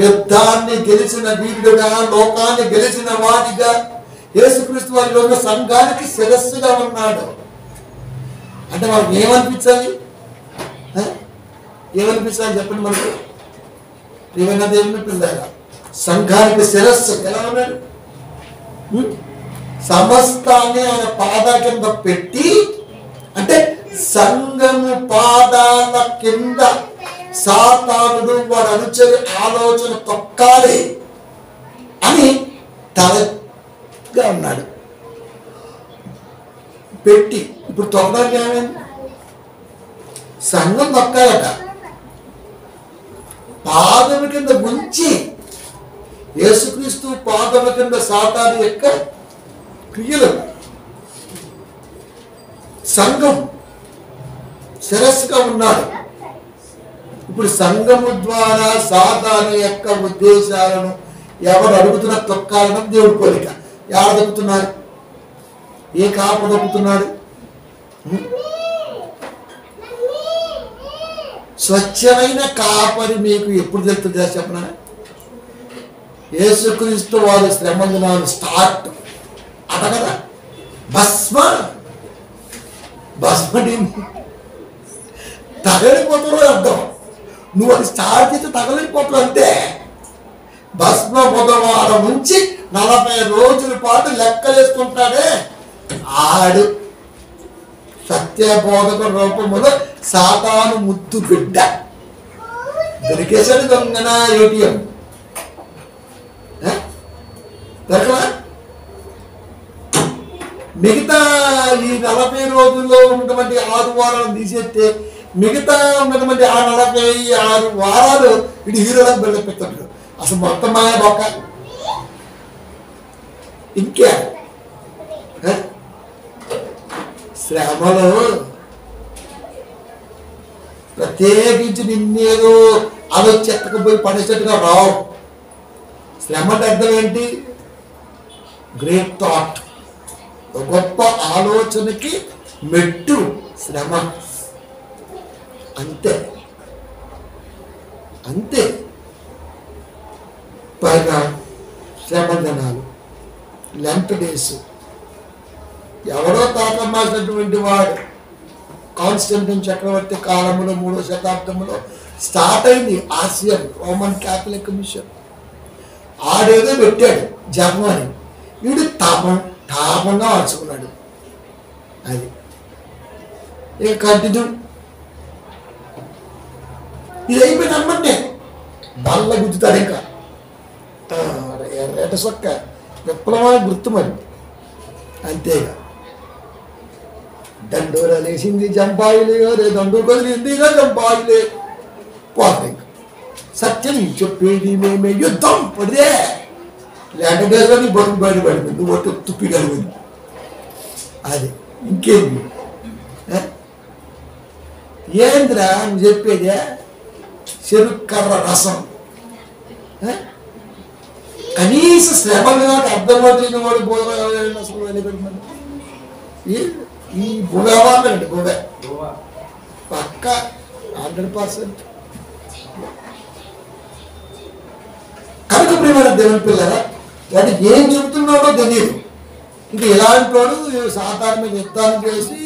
యుద్ధాన్ని గెలిచిన వీరుడుగా, లోకాన్ని గెలిచిన వాడిగా యేసుక్రీస్తు వారి రోజున సంఘానికి శిరస్సుగా ఉన్నాడు. అంటే మనకు ఏమనిపించాలి? ఏమనిపించాలి చెప్పండి మనకు? ఏమైనా దేవుని పిల్లగా సంఘానికి శిరస్సు ఎలా ఉన్నాడు? సమస్తాన్ని ఆయన పాదాల కింద పెట్టి, అంటే సంఘము పాదాల కింద సాతానుడు వాడు అనుచరి ఆలోచన తొక్కాలి అని తలగా ఉన్నాడు పెట్టి. ఇప్పుడు తొక్కడానికి ఏమైంది? సంఘం తొక్కాలట. పాదము కింద ఉంచి యేసుక్రీస్తు పాదము కింద సాతాను యొక్క క్రియలు సంఘం శిరస్సుగా ఉన్నాడు. ఇప్పుడు సంఘము ద్వారా సాతాను యొక్క ఉద్దేశాలను ఎవరు అడుగుతున్న తొక్కాలని దేవుడి కోరిక. ఎవరు దొక్కుతున్నారు? ఏ కాప దొక్కుతున్నాడు? స్వచ్ఛమైన కాపరి మీకు ఎప్పుడు తెలుస్తుందా చెప్పనా? యేసుక్రీస్తు వారి శ్రమదినాలు స్టార్ట్ అట కదా. భస్మ తగలిపోతారు అర్థం. నువ్వు అది స్టార్ట్ చేస్తే తగలిపోతావు అంతే. భస్మ బుధవారం నుంచి 40 రోజుల పాటు లెక్కలేసుకుంటాడే ఆడు సత్యబోధక రూపంలో సాతాను ముద్దు బిడ్డ దొరికేశాడు. దొంగన ఏటీఎం దొరకలా. మిగతా ఈ 40 రోజుల్లో ఉన్నటువంటి 6 వారాలు తీసేస్తే మిగతా ఉన్నటువంటి ఆ 46 వారాలు ఇటు హీరోలకు బెల్లపెట్టాడు. అసలు మొత్తం మాయ బొక్క. ఇంకే శ్రమలో ప్రత్యేకించి నిన్నేదో ఆలోచెత్తకపోయి పడేసేట్టుగా రావు. శ్రమ అంటే అర్థం ఏంటి? గ్రేట్ థాట్, గొప్ప ఆలోచనకి మెట్టు శ్రమ. అంతే అంతే. పైగా శ్రమ దినాలు, లెంట్ డేస్. ఎవరో తాతం రాసినటువంటి వాడు కాన్స్టంటైన్ చక్రవర్తి కాలంలో 3వ శతాబ్దంలో స్టార్ట్ అయింది ఆసియన్ రోమన్ క్యాథలిక్ కమిషన్. ఆడేదో పెట్టాడు జర్మనీ, వీడు తాపంగా మార్చుకున్నాడు. అది ఇక కంటిన్యూ. ఇది అయిపోయిన అమ్మంటే బల్ల గుద్దుతాడు. ఇంకా ఎర్రట సొక్క విప్లవ గుర్తు మరి. అంతేగా దండోరా లేచింది జంపాయిలే, దండు కదిలిందిగా జంపాయిలే. పోతాయి సత్యం చెప్పేది మేమే యుద్ధం పడితే లేక డేస్లో నీ బతుకు బయటపడింది, నువ్వు ఒట్టు తుప్పిగలిగింది. అది ఇంకేంది? ఏంద్రా నువ్వు చెప్పేదే? చెరుక్కర్ర రసం. కనీస శ్రమగా అర్థమవుతున్న వాడు అసలు వెళ్ళిపెట్టినాడు. ఈ బుగవాళ్ళండి బుగ పక్క 100%. కనుక ప్రియమైన దేవుని పిల్లరా, వాడు ఏం చెబుతున్నాడో తెలియదు. ఇంక ఇలాంటి వాడు సాధారణ యుద్ధాన్ని చేసి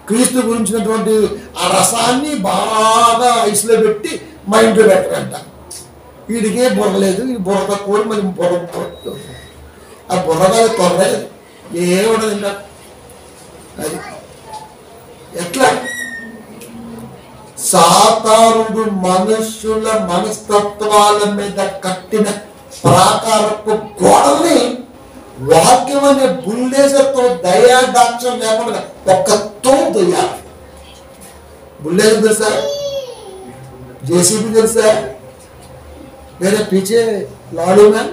క్రీస్తు గురించినటువంటి ఆ రసాన్ని బాగా ఐసులో పెట్టి మైండ్లో పెట్టారంట. వీడికే బుర్రలేదు, ఈ బుర్ర కూడా మరి బుర్ర ఆ బుర్రగా తొర్రలేదు. ఏముండదు ఇంకా. అది ఎట్లా సాతానుడు మనుష్యుల మనస్తత్వాల మీద కట్టిన ప్రాకారపు గోడల్ని వాక్యం అనే బుల్డేజర్తో దయాదాక్షం లేకుండా ఒక్కతో దొయ్యాలి. బుల్డేజర్ తెలుసా, జేసీబీ తెలుసా, मेरे पीछे लाडू मैन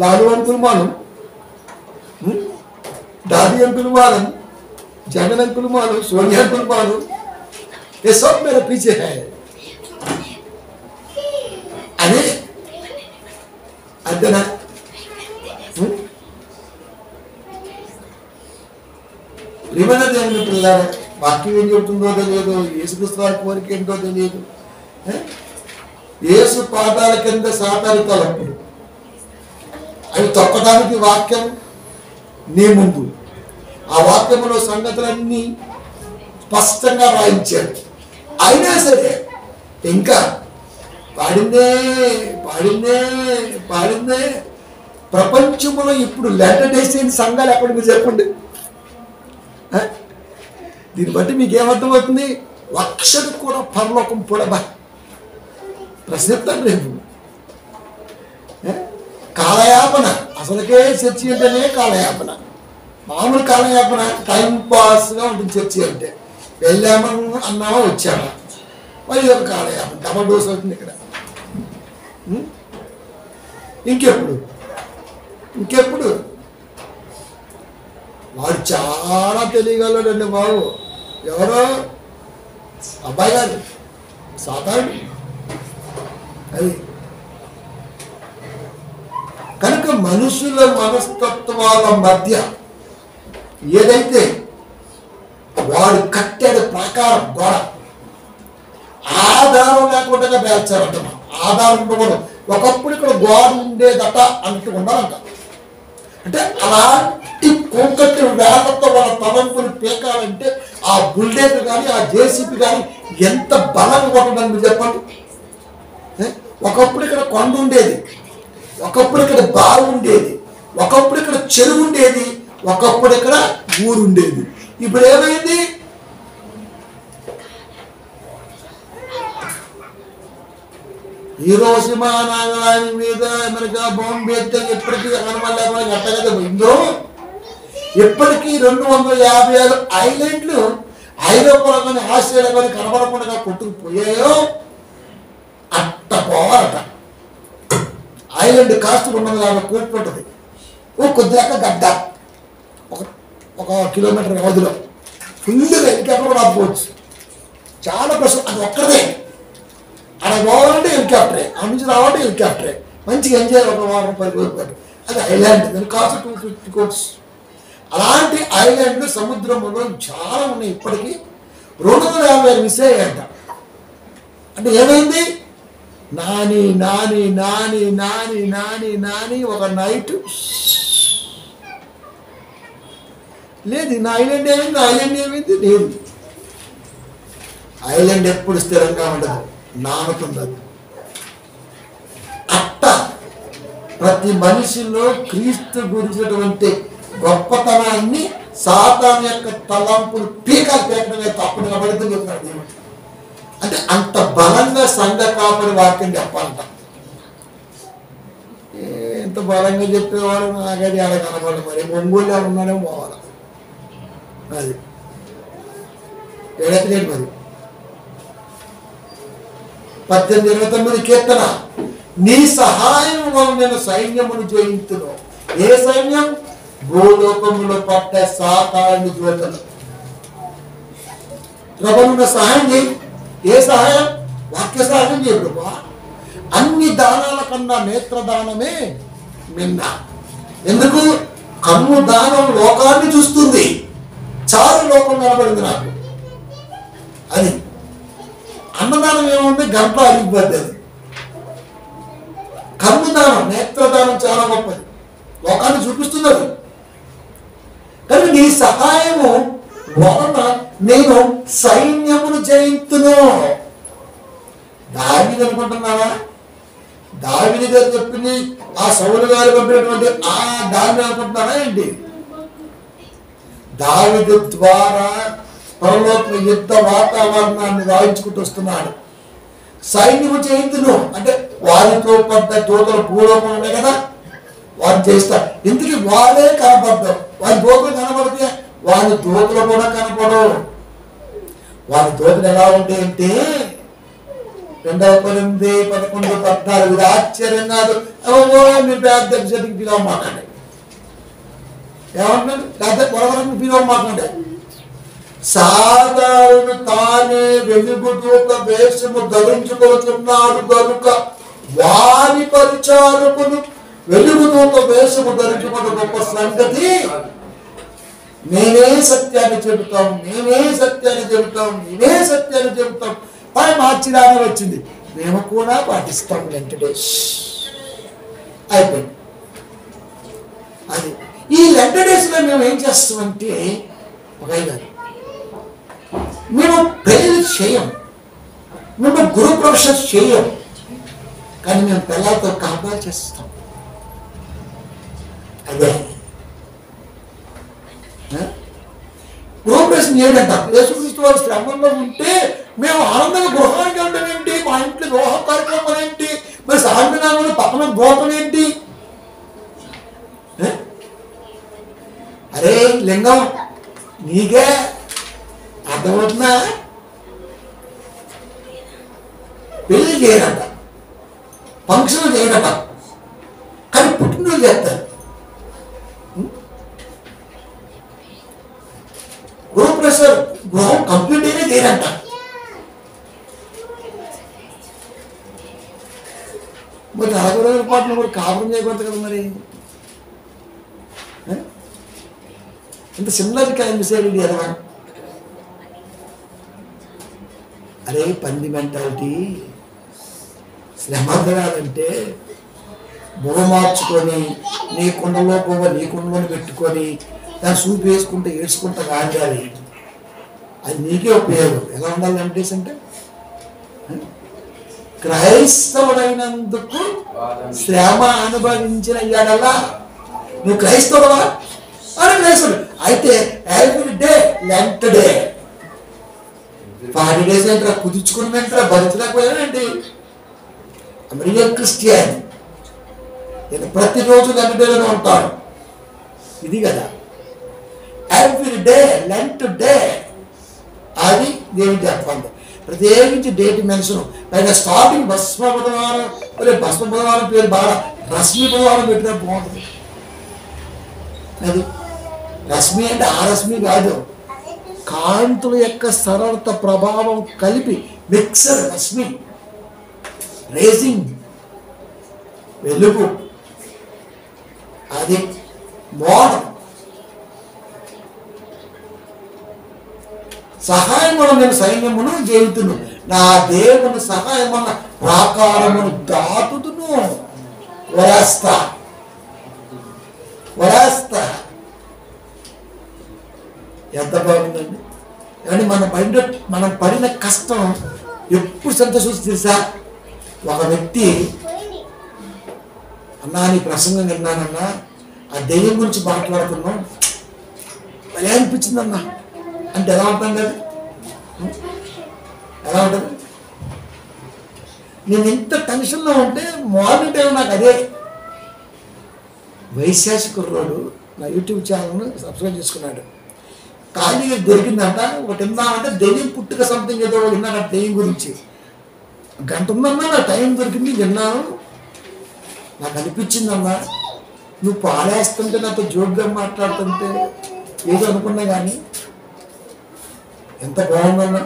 लाडू अंकुल मालूम, दादी अंकुल मालूम, जगन अंकुल मालूम, सोनिया अंकुल मालूम, ये सब मेरे पीछे है. अरे अदना ప్రియమైన దేవుని పిల్లలారా, వాక్యం ఏం చెబుతుందో తెలియదు, యేసుక్రీస్తు వారి కోరిక ఏంటో తెలియదు. యేసు పాదాల కింద సాతాను తలంపులు అవి తొక్కడానికి వాక్యం నీ ముందు, ఆ వాక్యంలో సంగతులన్నీ స్పష్టంగా రాయించాడు. అయినా సరే ఇంకా పాడిందే పాడిందే పాడిందే. ప్రపంచంలో ఇప్పుడు లెటర్ వేసిన సంఘాలు ఎక్కడ మీరు చెప్పండి. దీన్ని బట్టి మీకు ఏమర్థమవుతుంది? లక్షలు కూడా పరలోకం పొడబా ప్రసిద్ధం రేపు. కాలయాపన, అసలుకే చర్చి అంటేనే కాలయాపన. మామూలు కాలయాపన టైం పాస్గా ఉంటుంది చర్చి అంటే. వెళ్ళామా అన్నామా వచ్చామా, మరి ఒక కాలయాపన డబల్ డోస్ అవుతుంది ఇక్కడ. ఇంకెప్పుడు ఇంకెప్పుడు వాడు చాలా తెలియగలడండి బాబు. ఎవరో అబ్బాయి గారు సాతాను. అది కనుక మనుషుల మనస్తత్వాల మధ్య ఏదైతే వాడు కట్టాడు ప్రాకారం గోడ, ఆధారం లేకుండా పేర్చారంట. ఆధారం ఉండకూడదు. ఒకప్పుడు ఇక్కడ గోడ ఉండేదట అంటూ ఉండాలంట. అంటే అలాంటి కోకట్టి వేలతో వాళ్ళ తలంపులు పీకాలంటే ఆ బుల్డేజర్ కానీ ఆ జేసీబీ కానీ ఎంత బలంగా ఉంటుందని మీరు చెప్పండి. ఒకప్పుడు ఇక్కడ కొండ ఉండేది, ఒకప్పుడు ఇక్కడ బావి ఉండేది, ఒకప్పుడు ఇక్కడ చెరువు ఉండేది, ఒకప్పుడు ఇక్కడ ఊరు ఉండేది. ఇప్పుడు ఏమైంది? హీరోషిమా నాగరాజు మీద అమెరికా బాంబు ఎత్తే ఎప్పటికీ అనమల్ లేకుండా గట్టగద పోయిందో, ఇప్పటికీ 256 ఐలాండ్లు ఐరోపాలో కానీ ఆస్ట్రేలియా కానీ కనబడకుండా కొట్టుకుపోయాయో అట్ట పోవాలట. ఐలాండ్ కాస్ట్ 250 కోట్లు ఉంటుంది. ఓ కొద్దిగా గడ్డ ఒక కిలోమీటర్ వ్యవధిలో ఫుల్గా హెలికాప్టర్ కూడా ఆపుకోవచ్చు. చాలా ప్రశ్న అది ఒక్కడే. అక్కడ పోవాలంటే హెలికాప్టరే, ఆ నుంచి రావాలంటే హెలికాప్టరే. మంచిగా ఎంజాయ్ ఒక ₹1000 అది ఐలాండ్. దాని కాస్ట్ 250 crores. అలాంటి ఐలాండ్లు సముద్రంలో చాలా ఉన్నాయి. ఇప్పటికీ 250 మిస్ అయ్యాయంట. అంటే ఏమైంది? నాని నాని నాని నాని నాని నాని ఒక నైట్ లేదు. నా ఐలాండ్ ఏమైంది? నా ఐలాండ్ ఏమైంది? లేదు. ఐలాండ్ ఎప్పుడు స్థిరంగా ఉండదు, నానుతుంది. అట్ట ప్రతి మనిషిలో క్రీస్తు గురించినటువంటి గొప్పతనాన్ని సాతాను యొక్క తలంపులు పీకాలు పీకడమే తప్పుడు కబడుతుంది. అంటే అంత బలంగా సంఘ కాపరి వాక్యం చెప్పాలంట. ఎంత బలంగా చెప్పేవాడు నాగది ఆడ కనపడదు. మరి ఒంగోలు ఉన్నాడేమో పోవాలి. అది ఎడతలేదు. మరి 18:29 కీర్తన, నీ సహాయం వల్ల నేను సైన్యమును జయించును. ఏ సైన్యం? భూలోకములో పట్ట సాతాను జ్యోతులు. ప్రభువును సహాయం చేయి. ఏ సహాయం? వాక్య సహాయం చేయ ప్రభు. అన్ని దానాల కన్నా నేత్రదానమే మిన్న. ఎందుకు? కన్ను దానం లోకాన్ని చూస్తుంది, చాలు లోకం కనబడింది నాకు. అది అన్నదానం ఏముంది? గంట అరిగిపోద్ది. అది కన్ను దానం, నేత్రదానం చాలా గొప్పది, లోకాన్ని చూపిస్తున్నది. కానీ నీ సహాయము వలన నేను సైన్యమును జయించును. దావీదు అనుకుంటున్నావా? దావీదు గారు చెప్పింది ఆ సౌలు గారు పంపినటువంటి ఆ దాన్ని అనుకుంటున్నారా ఏంటి? దావీదు ద్వారా పరలోక యుద్ధ వాతావరణాన్ని రాయించుకుంటూ వస్తున్నాడు. సైన్యము చేయించును అంటే వారితో పడ్డ దూతలు పూర్వకం ఉన్నాయి కదా, వారు చేస్తారు. ఇందుకు వారే కనపడ్డారు. వారి దూతలు కనపడితే వారి దూతలు కూడా కనపడవు. వారి దూతలు ఎలా ఉంటాయంటే 2 కొరింథీ 11:14 ఇది ఆశ్చర్యం కాదు. మీ పెద్ద అధ్యక్షుడికి పిలవమాకండి, ఏమంటున్నాడు? లేకపోతే పొరవరకు పిలవమాకండి. సాధారణ తానే వెలుగుదూత వేషము ధరించుకొనుచున్నాడు కనుక వారి పరిచారకులు వెలుగుదూత వేషము ధరించుకున్న గొప్ప సంగతి. నేనే సత్యాన్ని చెబుతాం, నేనే సత్యాన్ని చెబుతాం, నేనే సత్యాన్ని చెబుతాం. పై మార్చిలాగా వచ్చింది, మేము కూడా పాటిస్తాం. వెంకటేష్ అయిపోయింది. అది ఈ లెంటర్ డేస్ లో మేము ఏం చేస్తామంటే, ఒక మేము ప్రేయర్ చేయం, మేము గురు ప్రొఫెషన్ చేయం, కానీ మేము పిల్లలతో కాపా చేస్తాం. అదే గృహ ప్రశ్న ఏంటంటాం? యేసుక్రీస్తు వారి శ్రమంలో ఉంటే మేము ఆనందంగా గృహానికి వెళ్ళడం ఏంటి? మా ఇంట్లో వివాహ కార్యక్రమం ఏంటి? మరి సాయంత్రం పక్కన గోపం ఏంటి? అరే లింగం నీకే అర్థమవుతుందా? పెళ్లి చేయరట, ఫంక్షన్ చేయరట, కానీ పుట్టినరోజు చేస్తారు. గృహప్రవేశం గృహం కంప్లీట్ అయినా చేయరంట. మరి 40 రోజుల పాటు కూడా కాపురం చేయకూడదు కదా. మరి ఇంత సిమిలర్ మిసైడ్ ఇది ఎలా? అరే పంది మెంటాలిటీ. శ్రమదరాలంటే బుగ మార్చుకొని నీ కుండలో బుగ నీ కుండలో పెట్టుకొని దాన్ని సూపు వేసుకుంటే ఏడ్చుకుంటా రాగాలి. అది నీకే ఉపయోగం. ఎలా ఉండాలి వెంకటేష్ అంటే, క్రైస్తవుడైనందుకు శ్రమ అనుభవించిన ఎడలా నువ్వు క్రైస్తవుడవా? అని క్రైస్తవుడు అయితే every day Lent day 40 days ఏంటరా కుదుర్చుకుని వెంటరా భరించలేకపోయానండి. అమెరికన్ క్రిస్టియన్ నేను ప్రతిరోజు లెంట్ డేలోనే ఉంటాడు. ఇది కదా ఎవ్రీ డే లెంట్ డే. అది దేవుడు చెప్పండి. ప్రత్యేకించి డేట్ మెన్షన్ పైగా స్టార్టింగ్ భస్మ బుధవారం. భస్మ బుధవారం పేరు బాగా రశ్మి బుధవారం పెట్టినా బాగుంటుంది. అది రశ్మి అంటే ఆ రశ్మి కాదు, కాంతుల యొక్క సరళత ప్రభావం కలిపి మిక్సర్ రశ్మి, రేసింగ్ వెలుగు. అది మోడల్ సహాయమును నేను సైన్యమును చేయుతును, నా దేవుని సహాయమున్న ప్రాకారమును దాటుతును. వరేస్తా వరేస్తా. ఎంత బాగుందండి. కానీ మనం పడిన కష్టం ఎప్పుడు సంతోషం తెలుసా? ఒక వ్యక్తి అన్నా నీ ప్రసంగం విన్నానన్నా, ఆ దెయ్యం గురించి మాట్లాడుతున్నాం, ఎలా అనిపించిందన్నా అంటే ఎలా ఉంటుంది అది? ఎలా ఉంటుంది? నేను ఇంత టెన్షన్లో ఉంటే మార్నింగ్ టైం నాకు అదే. వైశాఖ కుర్రోడు నా యూట్యూబ్ ఛానల్ను సబ్స్క్రైబ్ చేసుకున్నాడు. ఖాళీగా దొరికిందంట ఒకటి విందామంటే దెయ్యం పుట్టుక సంథింగ్ ఏదో విన్నాడు దెయ్యం గురించి. గంట ఉందన్నా నా టైం దొరికింది, విన్నాను. నాకు అనిపించిందమ్మా, నువ్వు పాడేస్తుంటే నాతో జోక్గా మాట్లాడుతుంటే ఏదో అనుకున్నా కానీ ఎంత బాగుందన్నా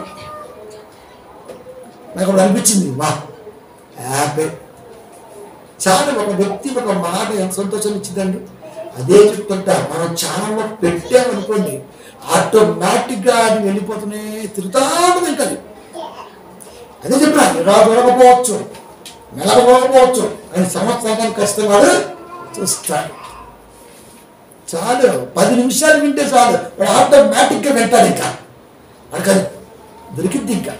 నాకు అప్పుడు అనిపించింది. వా హ్యాపీ. చాలా ఒక వ్యక్తి ఒక మాట ఎంత సంతోషం ఇచ్చిందండి. అదే చెప్తుంటా, మనం ఛానల్లో పెట్టామనుకోండి ఆటోమేటిక్గా అది వెళ్ళిపోతూనే తిరుగుతా ఉంటుంది. ఇంకా అదే చెప్పినా ఇలా దొరకపోవచ్చు, మెలకపోవచ్చు, కానీ సంవత్సరానికి ఖచ్చితంగా చూస్తాడు. చాలు 10 నిమిషాలు వింటే చాలు, వాడు ఆటోమేటిక్గా వింటాడు. ఇంకా వాడికి అది దొరికిద్ది. ఇంకా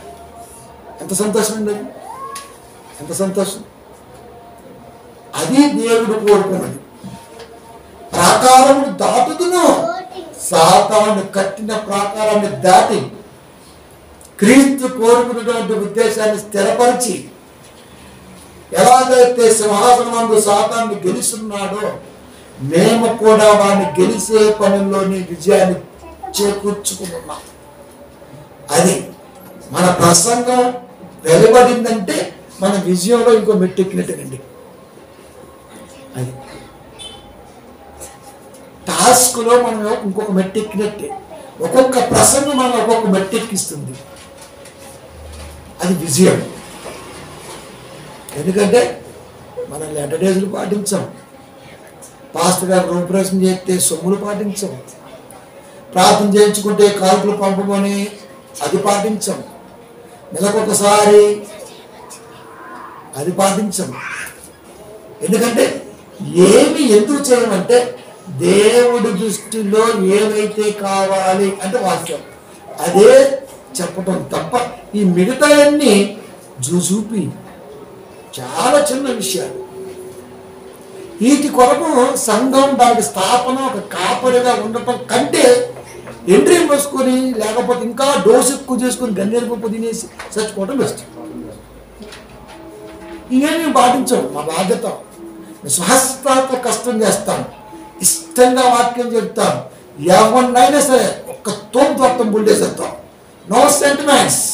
ఎంత సంతోషం అండి, ఎంత సంతోషం. అది దేవుడు కోరుకున్నది. ప్రాకారమును దాటుతును సాతాను కట్టిన ప్రాకారాన్ని దాటి క్రీస్తు కోరుకున్నటువంటి ఉద్దేశాన్ని స్థిరపరిచి ఎలాగైతే సింహాసనమందు సాతాన్ని గెలుస్తున్నాడో మేము కూడా వాడిని గెలిచే పనుల్లోని విజయాన్ని చేకూర్చుకున్నాం. అది మన ప్రసంగం వెలువడిందంటే మన విజయంలో ఇంకో మెట్టెక్కినట్టేనండి. అది టాస్క్లో మనం ఇంకొక మెట్టెక్కినట్టే. ఒక్కొక్క ప్రసంగం మనం ఒక్కొక్క మెట్టెక్కిస్తుంది. అది విజయం. ఎందుకంటే మనం లెటర్డేస్లు పాటించాం, పాస్టర్ గారు రూపరేషన్ చేస్తే సొమ్ములు పాటించాం, ప్రార్థన చేయించుకుంటే కాల్పులు పంపమని అది పాటించాం, నెలకొకసారి అది పాటించాం. ఎందుకంటే ఏమి ఎందుకు చేయమంటే దేవుడి దృష్టిలో ఏమైతే కావాలి అంటే వాక్యం అదే చెప్పటం తప్ప ఈ మిగతా అన్ని చూపి చాలా చిన్న విషయాలు. వీటి కొరకు సంఘం దానికి స్థాపన ఒక కాపరిగా ఉండటం కంటే ఎంట్రీ పోసుకొని లేకపోతే ఇంకా డోసు ఎక్కువ చేసుకొని గన్నేరు పప్పు తినేసి చచ్చిపోవటం బెస్ట్. ఇవేమీ పాటించాం. మా బాధ్యత స్వహస్తాతో కష్టం చేస్తాం, ఇష్టంగా వాక్యం చెప్తాం, ఎవరినైనా సరే ఒక్క తోపు అర్థం బుల్డేసేస్తాం. నో సెంటిమెంట్స్,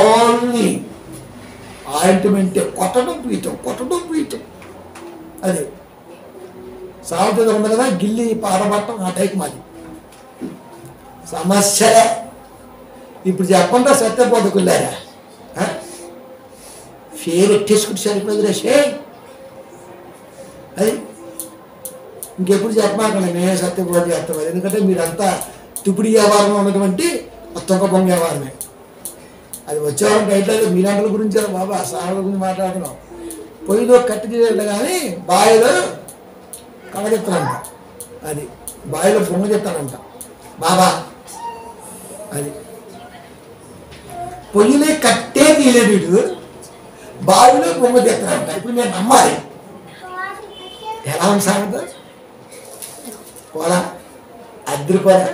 ఓన్లీ ఆయింట్మెంటే. కొట్టడం పీయటం. అదే సాగుతుంది ఉంది కదా, గిల్లి పారబట్టం ఆ టైప్ మాది సమస్య. ఇప్పుడు చెప్పండి సత్యపోదకులారా, ఫేర్ ఎట్టేసుకుంటే సరిపోదు రేషే. అది ఇంకెప్పుడు చెప్పమాకండి మేమే సత్యపోత చేస్తాం. ఎందుకంటే మీరంతా తుపిడి వ్యవహారంలో ఉన్నటువంటి తొంగ పొంగ వ్యవహారమే. అది వచ్చేవాళ్ళకి అయితే మీలాంటి గురించి బాబా సాగుల గురించి మాట్లాడుతున్నాం. పొయ్యిలో కట్టి తీయాలి కానీ బావిలో కడగెత్తానంట. అది బావిలో బొమ్మ చెప్తానంట బాబా. అది పొయ్యిలే కట్టే తీయలేదు వీడు, బావిలో బొమ్మ చెప్తానంట. ఇప్పుడు నేను నమ్మాలి. ఎలా ఉంది సాగదు పోలా అద్దరిపోరా.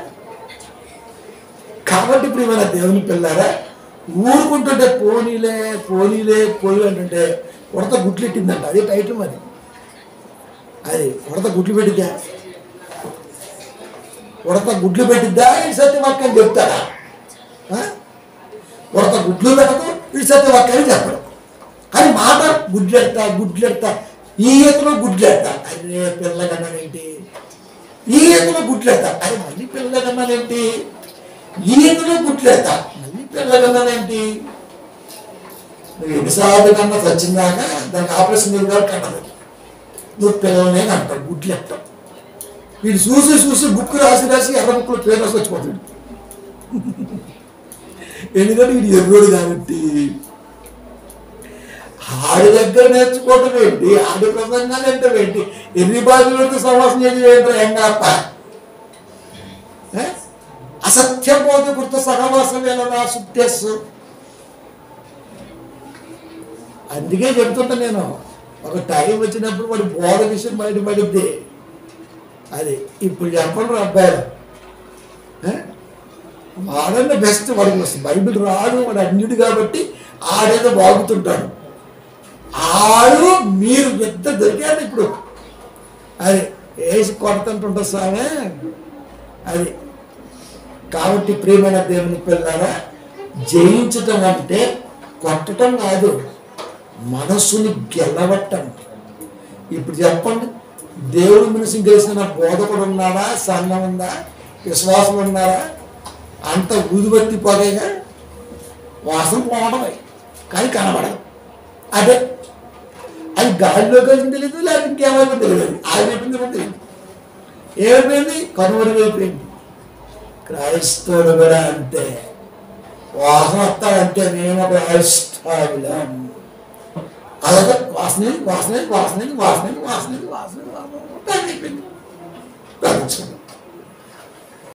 కాబట్టి ఇప్పుడు మన దేవుని పిల్లారా ఊరుకుంటుంటే పోనీలే అంటుంటే ఉడత గుడ్లు పెట్టిందంట. అది టైటిల్ మరి. అది ఉడత గుడ్లు పెట్టిద్దా? ఉడత గుడ్లు పెట్టిద్దా ఈ సత్యవాక్యం చెప్తాడా? ఉడత గుడ్లు పెట్టదు, ఈ సత్యవాక్యాన్ని చెప్పడు. కానీ మాట గుడ్లెడతా ఈ ఈతలో గుడ్లెడతా. అరే పిల్లగన్నానేంటి, ఈ ఈతలో గుడ్లెడతా. అరే మళ్ళీ పిల్లగన్నానేంటి, ఈ ఈతలో గుడ్లెడతా మళ్ళీ పిల్లగన్నానేంటి. నువ్వు ఎన్నిసార్లు కన్నా చచ్చిందాక దానికి ఆపరేషన్ కూడా కట్టదు. నువ్వు పిల్లలనే అంటావు, గుడ్లు ఎట్టావు. వీడు చూసి బుక్ రాసి ఎర్ర బుక్కులో పేరు రాసి వచ్చిపోతాడు. ఎందుకంటే వీడు ఎర్రోడు కాబట్టి. ఆడి దగ్గర నేర్చుకోవటం ఏంటి, ఆడి ప్రసంగాలు ఏంటి, ఎన్ని బాధ్యులతో సమాసం చేసి ఏంటో ఎంగాప. అసత్యం పోతే గుర్తు సహవాసం ఎలా సుట్టేస్సు. అందుకే చెప్తుంటా నేను, ఒక టైం వచ్చినప్పుడు వాడి బోధ విషయం బయటపడింది. అది ఇప్పుడు చెప్పండి అబ్బాయిలు, వాడన్నా బెస్ట్. వాడికి వస్తుంది బైబిల్ రాదు, వాడు అన్యుడు కాబట్టి ఆడేదో బాగుతుంటాడు. ఆడు మీరు పెద్ద దొరికాడు ఇప్పుడు. అది వేసి కొడుతుంటుంటారు సామే. అది కాబట్టి ప్రియమైన దేవుని పిల్లారా, జయించటం అంటే కొట్టడం కాదు, మనస్సుని గెలవటం. ఇప్పుడు చెప్పండి, దేవుడి మనసుని గెలిచిన బోధకుడు ఉన్నాడా, సంఘం ఉందా, విశ్వాసం ఉన్నారా? అంత ఊదుబత్తి పొగగా వాసన పోవడమే కానీ కనబడదు. అదే అది గాలిలో కలిసి తెలియదు, లేకపోతే ఇంకేమైనా తెలియదు. ఆగిపోయింది తెలియదు. ఏమైపోయింది? కనుమరుగైపోయింది. క్రైస్తవుడు కూడా అంతే, వాసన వస్తాడంటే మేము క్రైస్తవులం. అదొక వాసన అయిపోయింది. ప్రార్థించుకోండి.